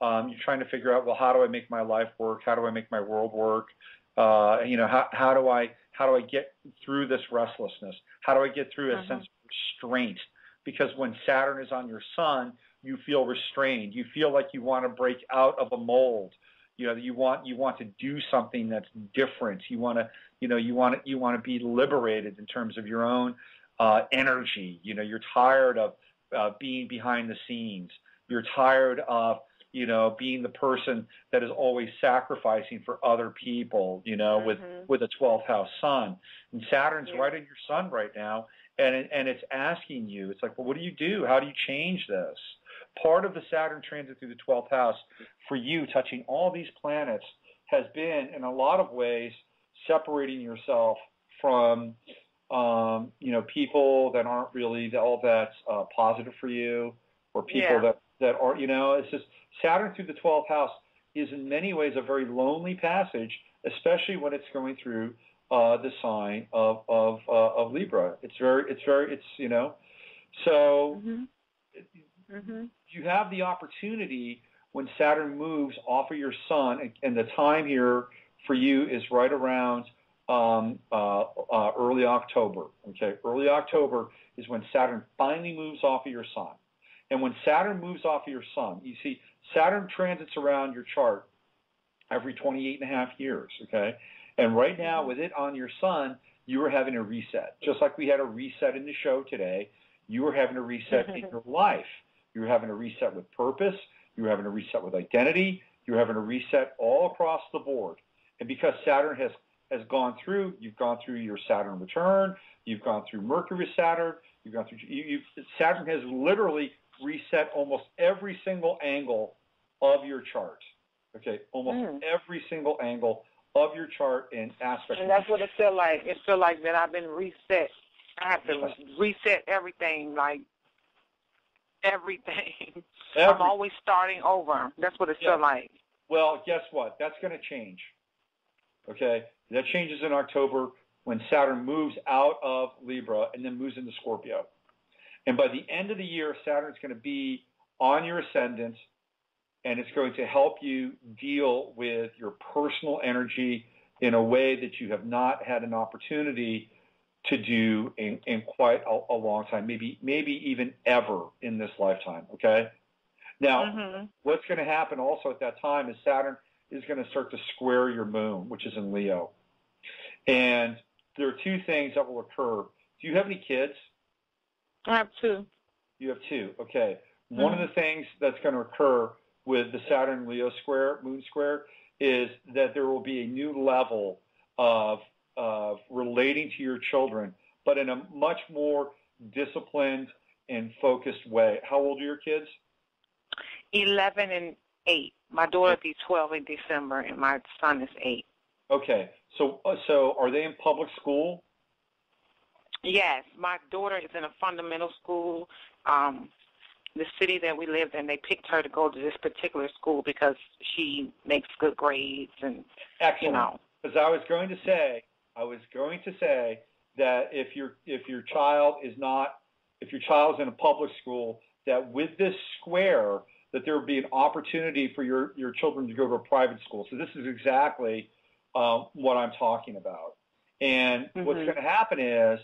you're trying to figure out, well, how do I make my life work? How do I make my world work? How do I get through this restlessness? How do I get through a sense of restraint? Because when Saturn is on your Sun, you feel restrained. You feel like you want to break out of a mold. You want to do something that's different. You want to be liberated in terms of your own energy. You're tired of being behind the scenes. You're tired of being the person that is always sacrificing for other people. With a 12th house Sun, and Saturn's right in your Sun right now. And it's asking you, it's like, well, what do you do? How do you change this? Part of the Saturn transit through the 12th house for you, touching all these planets, has been, in a lot of ways, separating yourself from, people that aren't really all that positive for you, or people that are, it's just Saturn through the 12th house is in many ways a very lonely passage, especially when it's going through the sign of Libra. It's so you have the opportunity when Saturn moves off of your sun, and the time here for you is right around early October. Okay, early October is when Saturn finally moves off of your sun. And when Saturn moves off of your sun, you see Saturn transits around your chart every 28 and a half years, okay? And right now, with it on your sun, you are having a reset. Just like we had a reset in the show today, you are having a reset in your life. You're having a reset with purpose. You're having a reset with identity. You're having a reset all across the board. And because Saturn has gone through, you've gone through your Saturn return, you've gone through Mercury Saturn, you've gone through, Saturn has literally reset almost every single angle of your chart. Okay, almost every single angle of your chart and aspect. And that's what it feels like. It feels like that I've been reset. I have to reset everything, like everything. I'm always starting over. That's what it feels like. Well, guess what? That's going to change. Okay, that changes in October when Saturn moves out of Libra and then moves into Scorpio. And by the end of the year, Saturn's going to be on your ascendant, and it's going to help you deal with your personal energy in a way that you have not had an opportunity to do in quite a long time, maybe even ever in this lifetime, okay? Now, what's going to happen also at that time is Saturn is going to start to square your moon, which is in Leo. And there are two things that will occur. Do you have any kids? I have two. You have two, okay. One of the things that's going to occur with the Saturn-Leo square, moon square, is that there will be a new level of relating to your children, but in a much more disciplined and focused way. How old are your kids? 11 and 8. My daughter will be 12 in December, and my son is 8. Okay. So are they in public school? Yes. My daughter is in a fundamental school. The city that we lived in, they picked her to go to this particular school because she makes good grades and, Excellent. Because I was going to say that if your child is in a public school, that with this square, that there would be an opportunity for your children to go to a private school. So this is exactly what I'm talking about. And what's going to happen is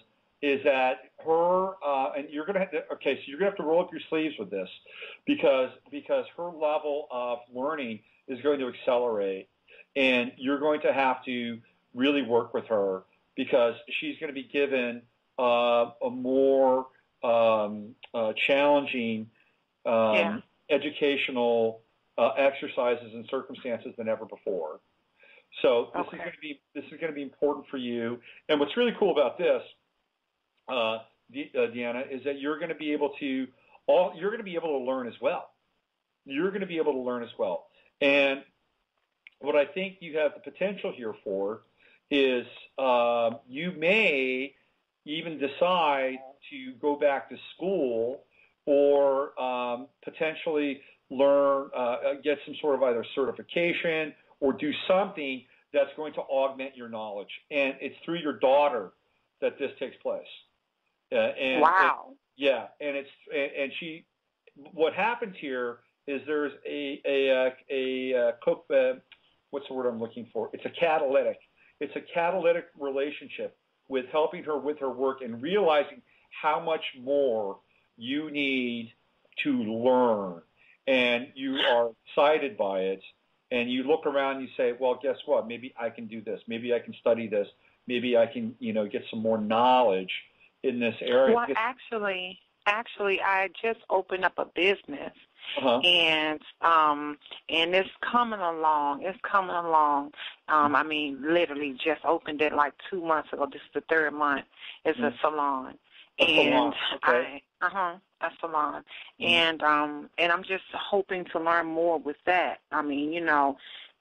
that her and you're going to have to roll up your sleeves with this because her level of learning is going to accelerate, and you're going to have to really work with her because she's going to be given a more challenging educational exercises and circumstances than ever before. So this is going to be important for you. And what's really cool about this, Deanna, is that you're going to be able to learn as well. You're going to be able to learn as well. And what I think you have the potential here for is you may even decide to go back to school or potentially learn, get some sort of either certification or do something that's going to augment your knowledge. And it's through your daughter that this takes place. Wow. What happens here is there's what's the word I'm looking for? It's a catalytic relationship with helping her with her work and realizing how much more you need to learn, and you are excited by it, and you look around and you say, well, guess what? Maybe I can do this. Maybe I can study this. Maybe I can, get some more knowledge in this area. Well, actually, I just opened up a business, and it's coming along. I mean, literally just opened it like 2 months ago. This is the third month. It's a salon. A salon. And I'm just hoping to learn more with that. I mean,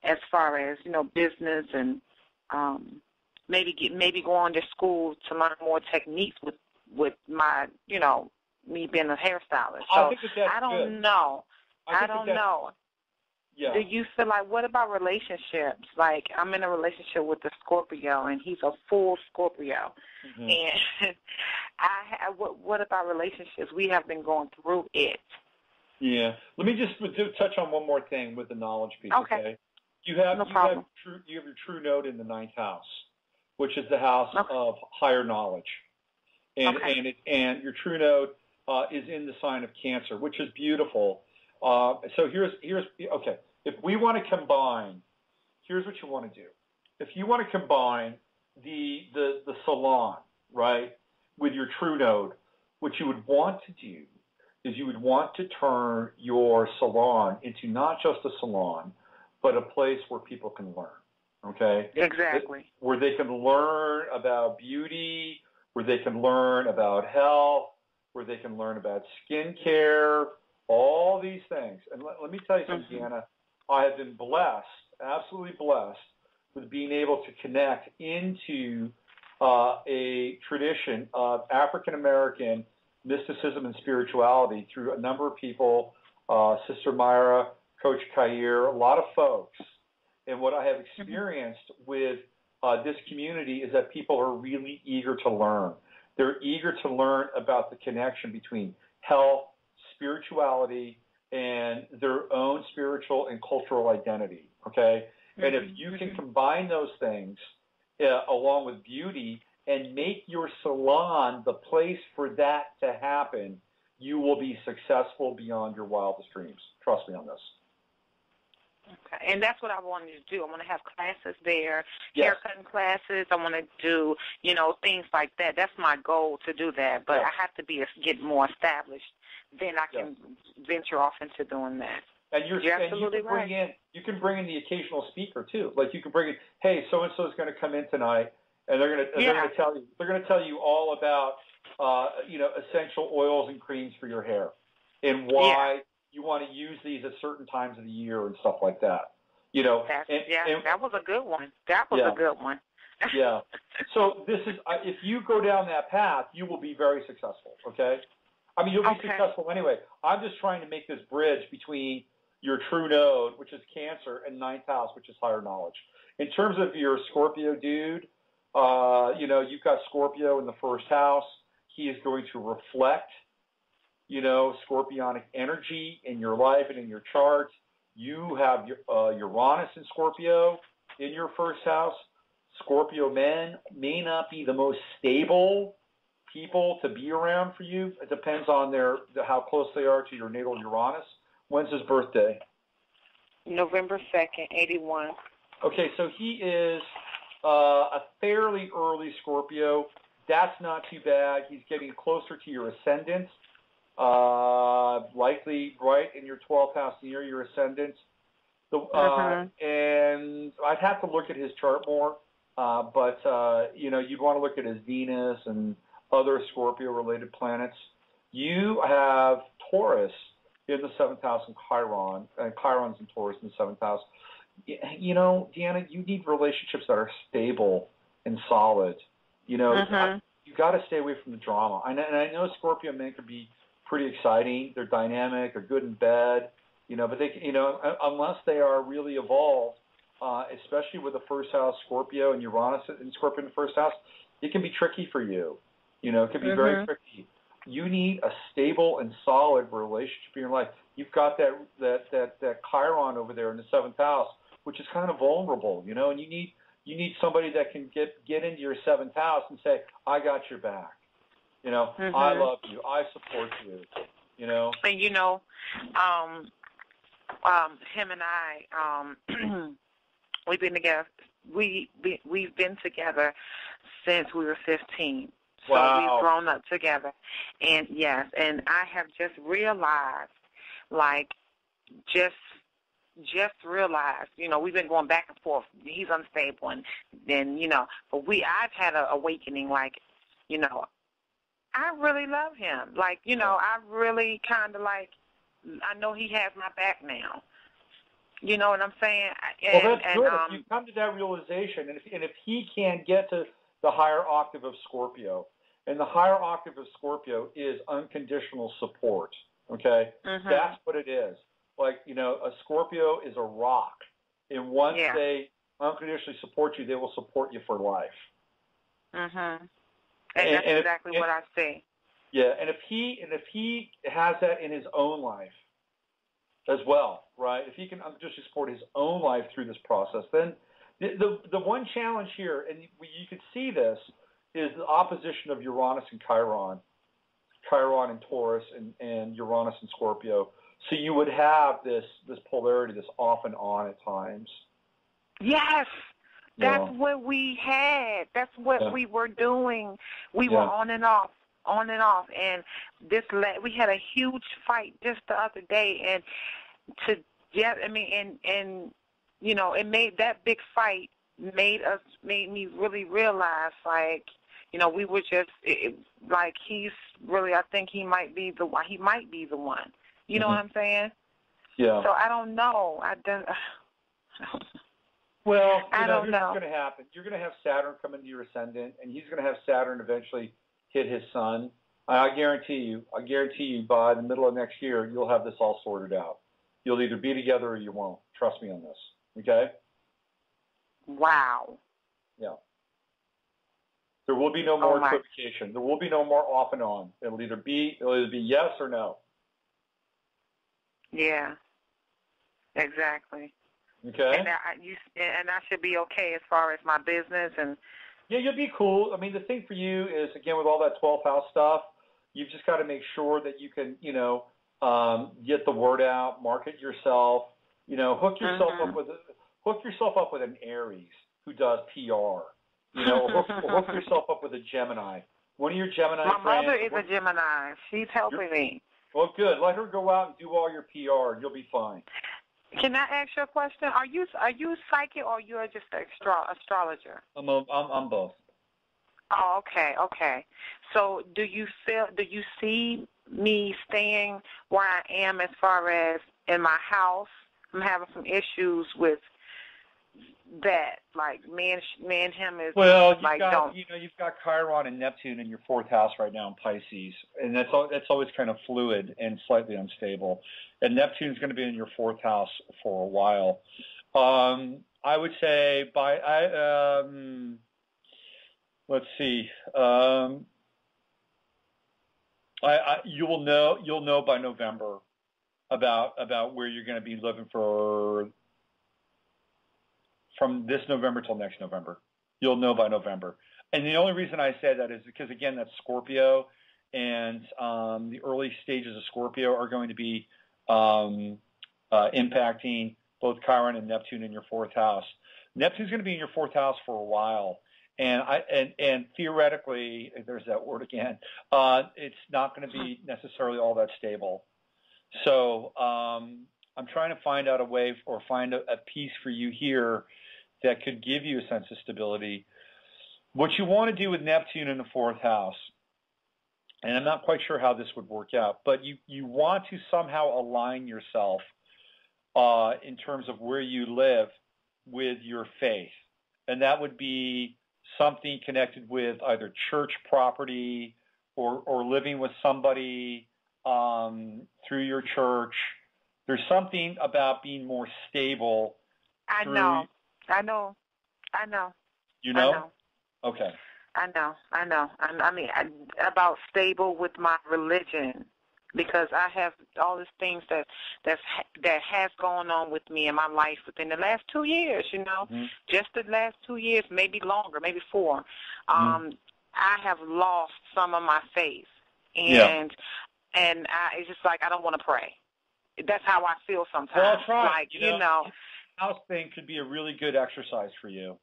as far as, business and maybe go on to school to learn more techniques with my, me being a hairstylist. So I don't know. I don't know. Yeah. Do you feel like, what about relationships? Like, I'm in a relationship with a Scorpio, and he's a full Scorpio. Mm-hmm. And what about relationships? We have been going through it. Yeah. Let me just touch on one more thing with the knowledge piece, okay? You have your true node in the 9th house, which is the house of higher knowledge. And and your true node is in the sign of Cancer, which is beautiful. So here's okay. If we want to combine, here's what you want to do. If you want to combine the salon, right, with your true node, what you would want to do is you would want to turn your salon into not just a salon, but a place where people can learn. Okay? Exactly. Where they can learn about beauty, where they can learn about health, where they can learn about skincare, all these things. And let me tell you something, Deanna. I have been blessed, absolutely blessed, with being able to connect into a tradition of African-American mysticism and spirituality through a number of people, Sister Myra, Coach Kair, a lot of folks. And what I have experienced with this community is that people are really eager to learn. They're eager to learn about the connection between health, spirituality, and their own spiritual and cultural identity, okay? And if you can combine those things along with beauty and make your salon the place for that to happen, you will be successful beyond your wildest dreams. Trust me on this. Okay, and that's what I wanted to do. I want to have classes there, haircutting classes. I want to do, things like that. That's my goal, to do that. But I have to get more established. Then I can venture off into doing that. And you're absolutely right. You can bring in the occasional speaker too. Like you can bring in, hey, so and so is going to come in tonight, and they're going to tell you all about essential oils and creams for your hair, and why you want to use these at certain times of the year and stuff like that. That was a good one. That was a good one. Yeah. So this is if you go down that path, you will be very successful. Okay. I mean, you'll be successful anyway. I'm just trying to make this bridge between your true node, which is Cancer, and 9th house, which is higher knowledge. In terms of your Scorpio dude, you've got Scorpio in the 1st house. He is going to reflect, Scorpionic energy in your life and in your chart. You have Uranus in Scorpio in your 1st house. Scorpio men may not be the most stable people to be around for you. It depends on how close they are to your natal Uranus. When's his birthday? November 2nd, 81. Okay, so he is a fairly early Scorpio. That's not too bad. He's getting closer to your ascendant, likely right in your 12th house near your ascendant. And I'd have to look at his chart more, but you'd want to look at his Venus and other Scorpio-related planets. You have Taurus in the 7th house and Chiron, and Chiron's in Taurus in the 7th house. Deanna, you need relationships that are stable and solid. You got to stay away from the drama. And I know Scorpio men can be pretty exciting. They're dynamic. They're good in bed. But they, unless they are really evolved, especially with the 1st house Scorpio and Uranus in Scorpio in the 1st house, it can be tricky for you. It can be very tricky. You need a stable and solid relationship in your life. You've got that Chiron over there in the 7th house, which is kind of vulnerable, and you need somebody that can get into your 7th house and say, I got your back. I love you. I support you. And him and I, we've been together. We've been together since we were 15. So we've grown up together. And yes, and I have just realized, just realized, we've been going back and forth. He's unstable, and then, but I've had an awakening, I really love him. I really kind of I know he has my back now. You know what I'm saying? Well, that's good. If you come to that realization, and if he can get to the higher octave of Scorpio, and the higher octave of Scorpio is unconditional support, okay? That's what it is. Like, a Scorpio is a rock, and once they unconditionally support you, they will support you for life. And that's exactly what I say. Yeah, and if he has that in his own life as well, right? If he can unconditionally support his own life through this process, then the one challenge here, and you can see this, is the opposition of Uranus and Chiron and Taurus, and Uranus and Scorpio. So you would have this polarity, this off and on at times. Yes. That's what we had. That's what we were doing. We were on and off. And we had a huge fight just the other day, and it made that big fight made me really realize, like, we were just like, he's really, I think he might be the one. You know what I'm saying? Yeah. So I don't know. Well, I don't know. What's going to happen. You're going to have Saturn come into your ascendant, and he's going to have Saturn eventually hit his sun. I guarantee you by the middle of next year, you'll have this all sorted out. You'll either be together or you won't. Trust me on this. Okay? Wow. Yeah. There will be no more equivocation. There will be no more off and on. It'll either be yes or no. Yeah. Exactly. Okay. And I should be okay as far as my business and. Yeah, you'll be cool. I mean, the thing for you is, again, with all that 12th house stuff, you've just got to make sure that you can, get the word out, market yourself, hook yourself up with an Aries who does PR, or hook yourself up with a Gemini. One of your Gemini friends. My mother is a Gemini. She's helping me. Well, good. Let her go out and do all your PR, and you'll be fine. Can I ask you a question? Are you psychic, or you're just an astrologer? I'm both. Oh, okay. So do you see me staying where I am as far as in my house? I'm having some issues with that. Like me and him is you've got Chiron and Neptune in your 4th house right now in Pisces, and that's always kind of fluid and slightly unstable. And Neptune's going to be in your 4th house for a while. I would say let's see. You'll know by November about where you're going to be living from this November till next November. You'll know by November. And the only reason I say that is because, again, that's Scorpio, and the early stages of Scorpio are going to be impacting both Chiron and Neptune in your 4th house. Neptune's going to be in your 4th house for a while. And theoretically, there's that word again, it's not going to be necessarily all that stable. So I'm trying to find out a way or find a piece for you here that could give you a sense of stability. What you want to do with Neptune in the 4th house, and I'm not quite sure how this would work out, but you want to somehow align yourself in terms of where you live with your faith. And that would be something connected with either church property or living with somebody through your church. There's something about being more stable. I know. You know? I know. Okay. I know. I mean, about stable with my religion, because I have all these things that has gone on with me in my life within the last 2 years. Just the last 2 years, maybe longer, maybe 4. I have lost some of my faith, and it's just like I don't want to pray. That's how I feel sometimes. Well, that's right. Like, house thing could be a really good exercise for you.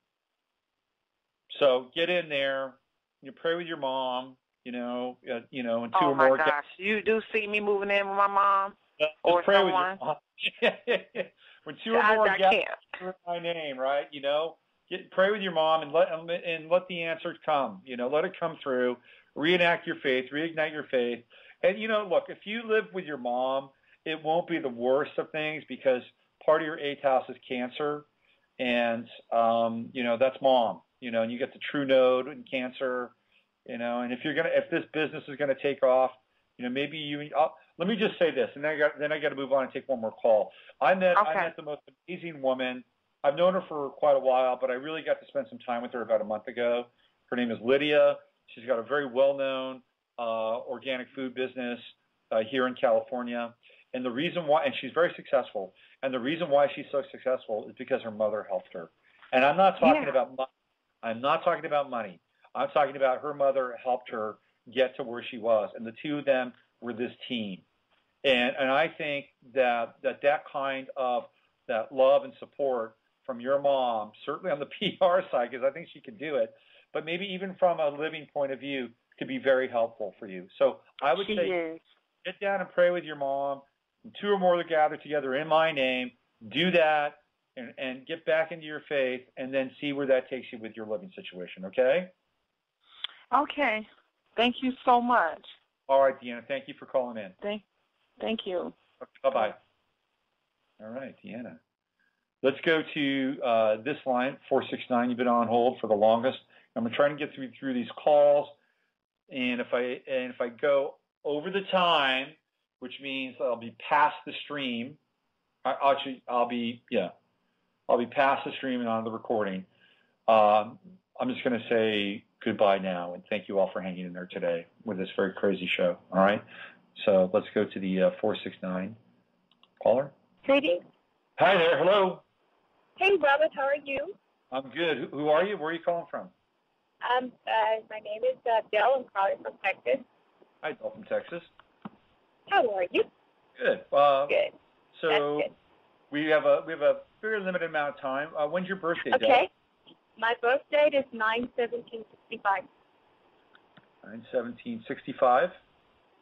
So get in there, you pray with your mom, and 2 or more. Oh my gosh, you do see me moving in with my mom or pray someone? With your mom. When 2 or more gather my name, right? Pray with your mom and let the answers come. Let it come through. Reignite your faith. And look, if you live with your mom, it won't be the worst of things, because part of your 8th house is Cancer, and that's mom. And you get the true node in Cancer. And if this business is gonna take off, maybe let me just say this, and then I got to move on and take one more call. I met the most amazing woman. I've known her for quite a while, but I really got to spend some time with her about a month ago. Her name is Lydia. She's got a very well-known organic food business here in California. And the reason why, and she's very successful, and the reason why she's so successful is because her mother helped her. And I'm not talking about money. I'm not talking about money. I'm talking about her mother helped her get to where she was, and the two of them were this team. And I think that kind of that love and support from your mom, certainly on the PR side, because I think she could do it, but maybe even from a living point of view, could be very helpful for you. So I would say sit down and pray with your mom. 2 or more to gather together in my name. Do that and get back into your faith, and then see where that takes you with your living situation, okay? Okay. Thank you so much. All right, Deanna. Thank you for calling in. Thank you. Bye-bye. All right, Deanna. Let's go to this line, 469. You've been on hold for the longest. I'm going to try and get through these calls, and if I go over the time, which means I'll be past the stream. I'll be past the stream and on the recording. I'm just going to say goodbye now, and thank you all for hanging in there today with this very crazy show. All right, so let's go to the 469 caller. Greetings. Hi there. Hello. Hey, Robert. How are you? I'm good. Who are you? Where are you calling from? My name is Del. I'm calling from Texas. Hi, Del from Texas. How are you? Good. Good. So That's good. we have a very limited amount of time. When's your birthday, Del? Okay. My birth date is 9/17/65. 9/17/65.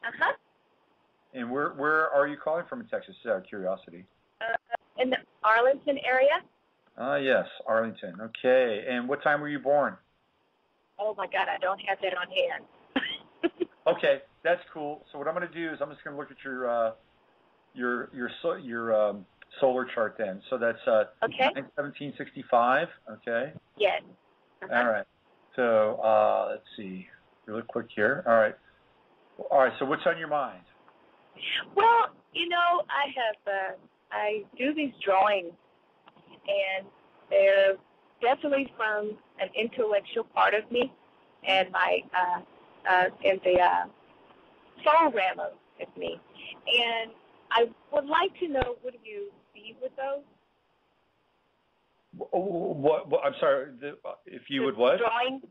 Uh-huh. And where are you calling from in Texas? Just out of curiosity. In the Arlington area. Yes, Arlington. Okay. And what time were you born? Oh my God, I don't have that on hand. Okay, that's cool. So what I'm going to do is I'm just going to look at your solar chart then. So that's 9/17/65. Okay. Yes. Uh-huh. All right. So let's see, really quick here. All right. So what's on your mind? Well, I do these drawings, and they're definitely from an intellectual part of me, and my in the soul realm of me. And I would like to know, what do you see with those? What I'm sorry, if you would what? Drawing.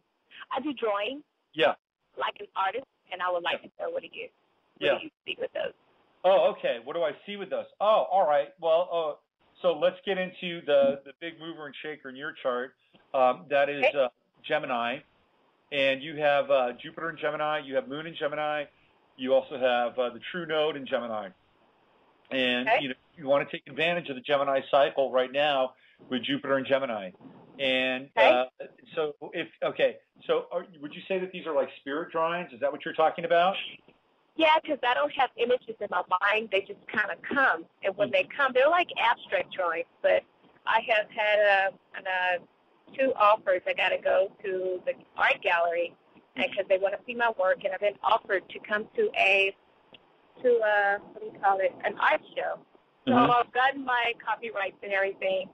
I do drawing. Yeah. Like an artist, and I would like to know what do you see with those? Oh, okay. What do I see with those? Oh, all right. Well, so let's get into the big mover and shaker in your chart. That is Gemini. And you have Jupiter in Gemini, you have Moon in Gemini, you also have the true node in Gemini. And you want to take advantage of the Gemini cycle right now with Jupiter in Gemini. And so would you say that these are like spirit drawings? Is that what you're talking about? Yeah, because I don't have images in my mind. They just kind of come. And when they come, they're like abstract drawings. But I have had 2 offers. I got to go to the art gallery because they want to see my work, and I've been offered to come to an art show. So I've gotten my copyrights and everything,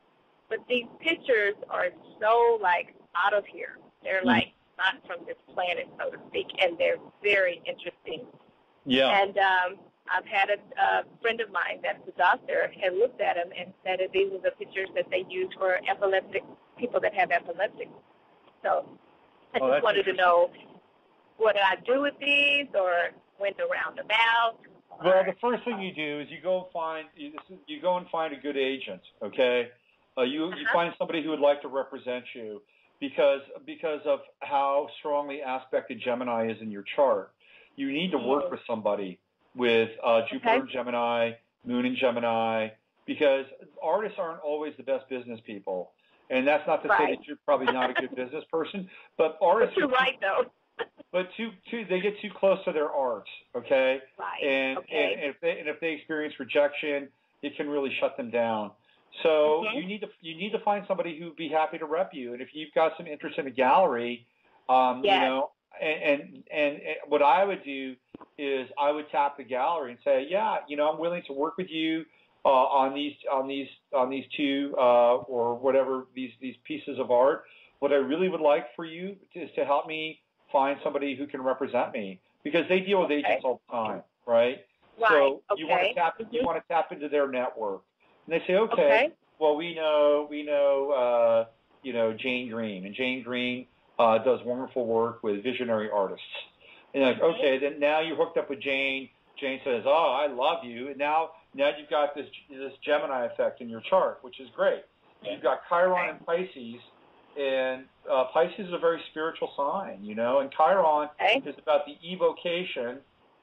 but these pictures are so like out of here. They're like not from this planet, so to speak, and they're very interesting. Yeah. And I've had a friend of mine that's a doctor had looked at them and said that these were the pictures that they use for people that have epilepsy. So I just wanted to know, what do I do with these, or when to round them out? Well, the first thing you do is you go and find a good agent. Okay, you find somebody who would like to represent you because of how strongly aspected Gemini is in your chart. You need to work with somebody with Jupiter in Gemini, Moon in Gemini, because artists aren't always the best business people. And that's not to say that you're probably not a good business person, but artists. You're right, though. But they get too close to their art, okay? Right. And if they experience rejection, it can really shut them down. So you need to find somebody who'd be happy to rep you. And if you've got some interest in a gallery, you know, and what I would do is I would tap the gallery and say, yeah, you know, I'm willing to work with you on these two or whatever these pieces of art. What I really would like for you is to help me find somebody who can represent me, because they deal with agents all the time, right? So you want to tap into their network, and they say, okay. Well, we know, you know, Jane Green, and Jane Green does wonderful work with visionary artists. And you're like, okay, then now you're hooked up with Jane. Jane says, oh, I love you, and now you've got this Gemini effect in your chart, which is great. You've got Chiron and Pisces, and Pisces is a very spiritual sign, you know, and Chiron is about the evocation.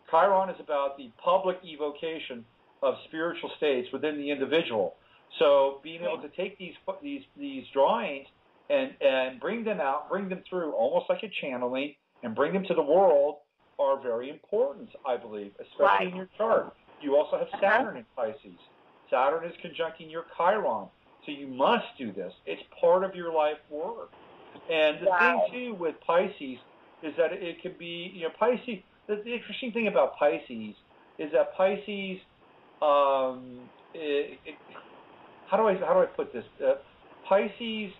Chiron is about the public evocation of spiritual states within the individual. So being able to take these drawings and bring them out, bring them through, almost like a channeling, and bring them to the world are very important, I believe, especially in your chart. You also have Saturn in Pisces. Saturn is conjuncting your Chiron. So you must do this. It's part of your life work. And the thing, too, with Pisces is that it can be, you know, Pisces, the interesting thing about Pisces is that Pisces, how do I put this? Pisces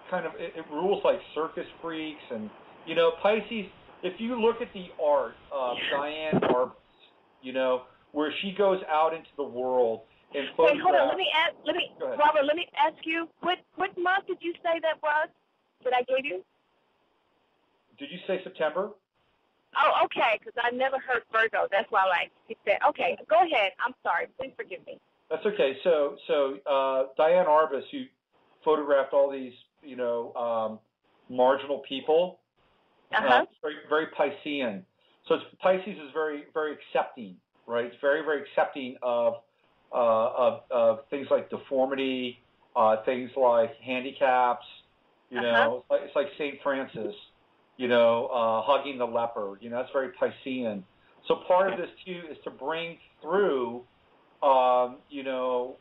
kind of, it rules like circus freaks. And, you know, Pisces, if you look at the art of Diane Arbus, you know, where she goes out into the world and photographs. Wait, hold on. Robert, let me ask you, what month did you say that was that I gave you? Did you say September? Oh, okay, because I never heard Virgo. That's why he said, okay, go ahead. I'm sorry. Please forgive me. That's okay. So Diane Arbus, who photographed all these, you know, marginal people, very, very Piscean. So Pisces is very, very accepting, right? It's very, very accepting of things like deformity, things like handicaps, you know, it's like St. Francis, you know, hugging the leper, you know, that's very Piscean. So part of this too is to bring through, you know,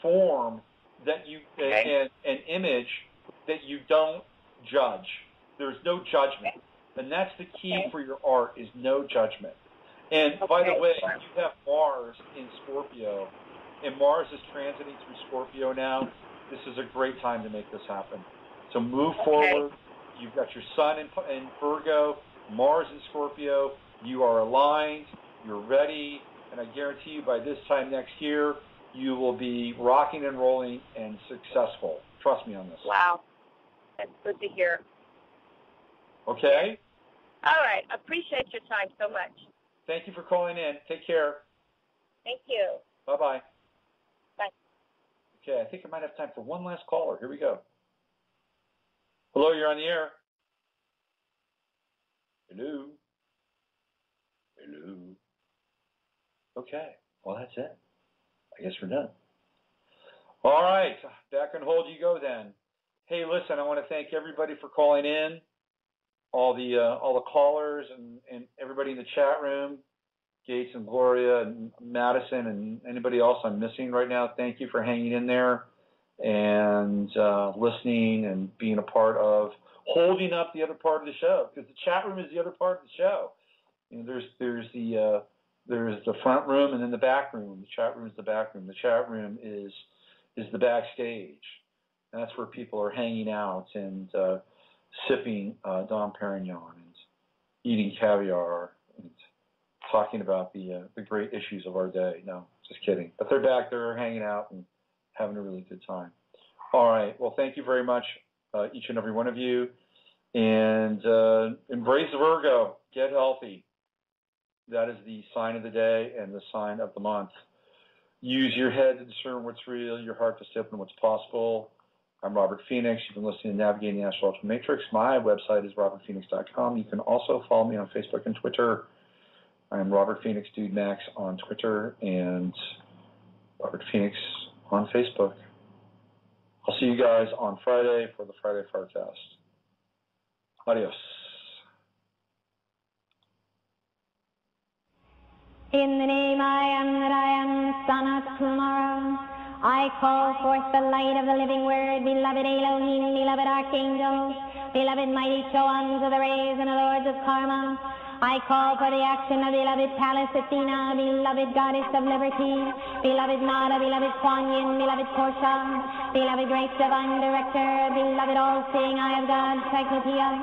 form that you, an image that you don't judge. There's no judgment. And that's the key for your art, is no judgment. And by the way, you have Mars in Scorpio, and Mars is transiting through Scorpio now. This is a great time to make this happen. So move forward. You've got your Sun in Virgo, Mars in Scorpio. You are aligned. You're ready. And I guarantee you by this time next year, you will be rocking and rolling and successful. Trust me on this. Wow. That's good to hear. Okay? All right. Appreciate your time so much. Thank you for calling in. Take care. Thank you. Bye-bye. Bye. Okay, I think I might have time for one last caller. Here we go. Hello, you're on the air. Hello. Hello. Okay, well, that's it. I guess we're done. All right, back on hold you go then. Hey, listen, I want to thank everybody for calling in, all the callers and everybody in the chat room, Gates and Gloria and Madison and anybody else I'm missing right now. Thank you for hanging in there and listening and being a part of holding up the other part of the show, because the chat room is the other part of the show. You know, there's the front room and then the back room. The chat room is the back room. The chat room is the backstage. And that's where people are hanging out and sipping Dom Perignon and eating caviar and talking about the great issues of our day. No, just kidding. But they're back there hanging out and having a really good time. All right. Well, thank you very much, each and every one of you. And embrace Virgo. Get healthy. That is the sign of the day and the sign of the month. Use your head to discern what's real, your heart to step into what's possible. I'm Robert Phoenix. You've been listening to Navigating the Astrological Matrix. My website is robertphoenix.com. You can also follow me on Facebook and Twitter. I'm Robert Phoenix Dude Max on Twitter and Robert Phoenix on Facebook. I'll see you guys on Friday for the Friday Firecast. Adios. In the name I am that I am, son of tomorrow, I call forth the light of the living word, beloved Elohim, beloved archangels, beloved mighty choans of the rays and the lords of karma. I call for the action of beloved Pallas Athena, beloved goddess of liberty, beloved Nada, beloved Kuan Yin, beloved Portia, beloved great divine director, beloved all-seeing eye of God, Cyclopeia.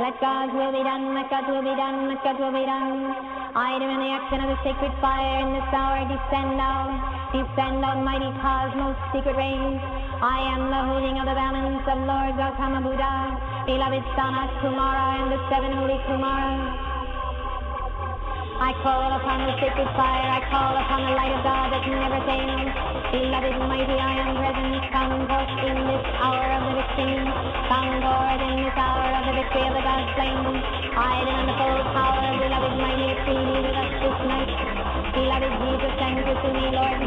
Let God's will be done, let God's will be done, let God's will be done. I do in the action of the sacred fire in this hour, descend out, mighty cosmos, secret rays. I am the holding of the balance of Lord Gautama Buddha, beloved Sanat Kumara and the seven holy Kumaras. I call upon the sacred fire, I call upon the light of God that never fails. Beloved mighty, I am present, come forth in this hour of the victory, come forth in this hour of the victory of the God slain. I am the full power, beloved mighty, be with us this night. Beloved Jesus, send to me, Lord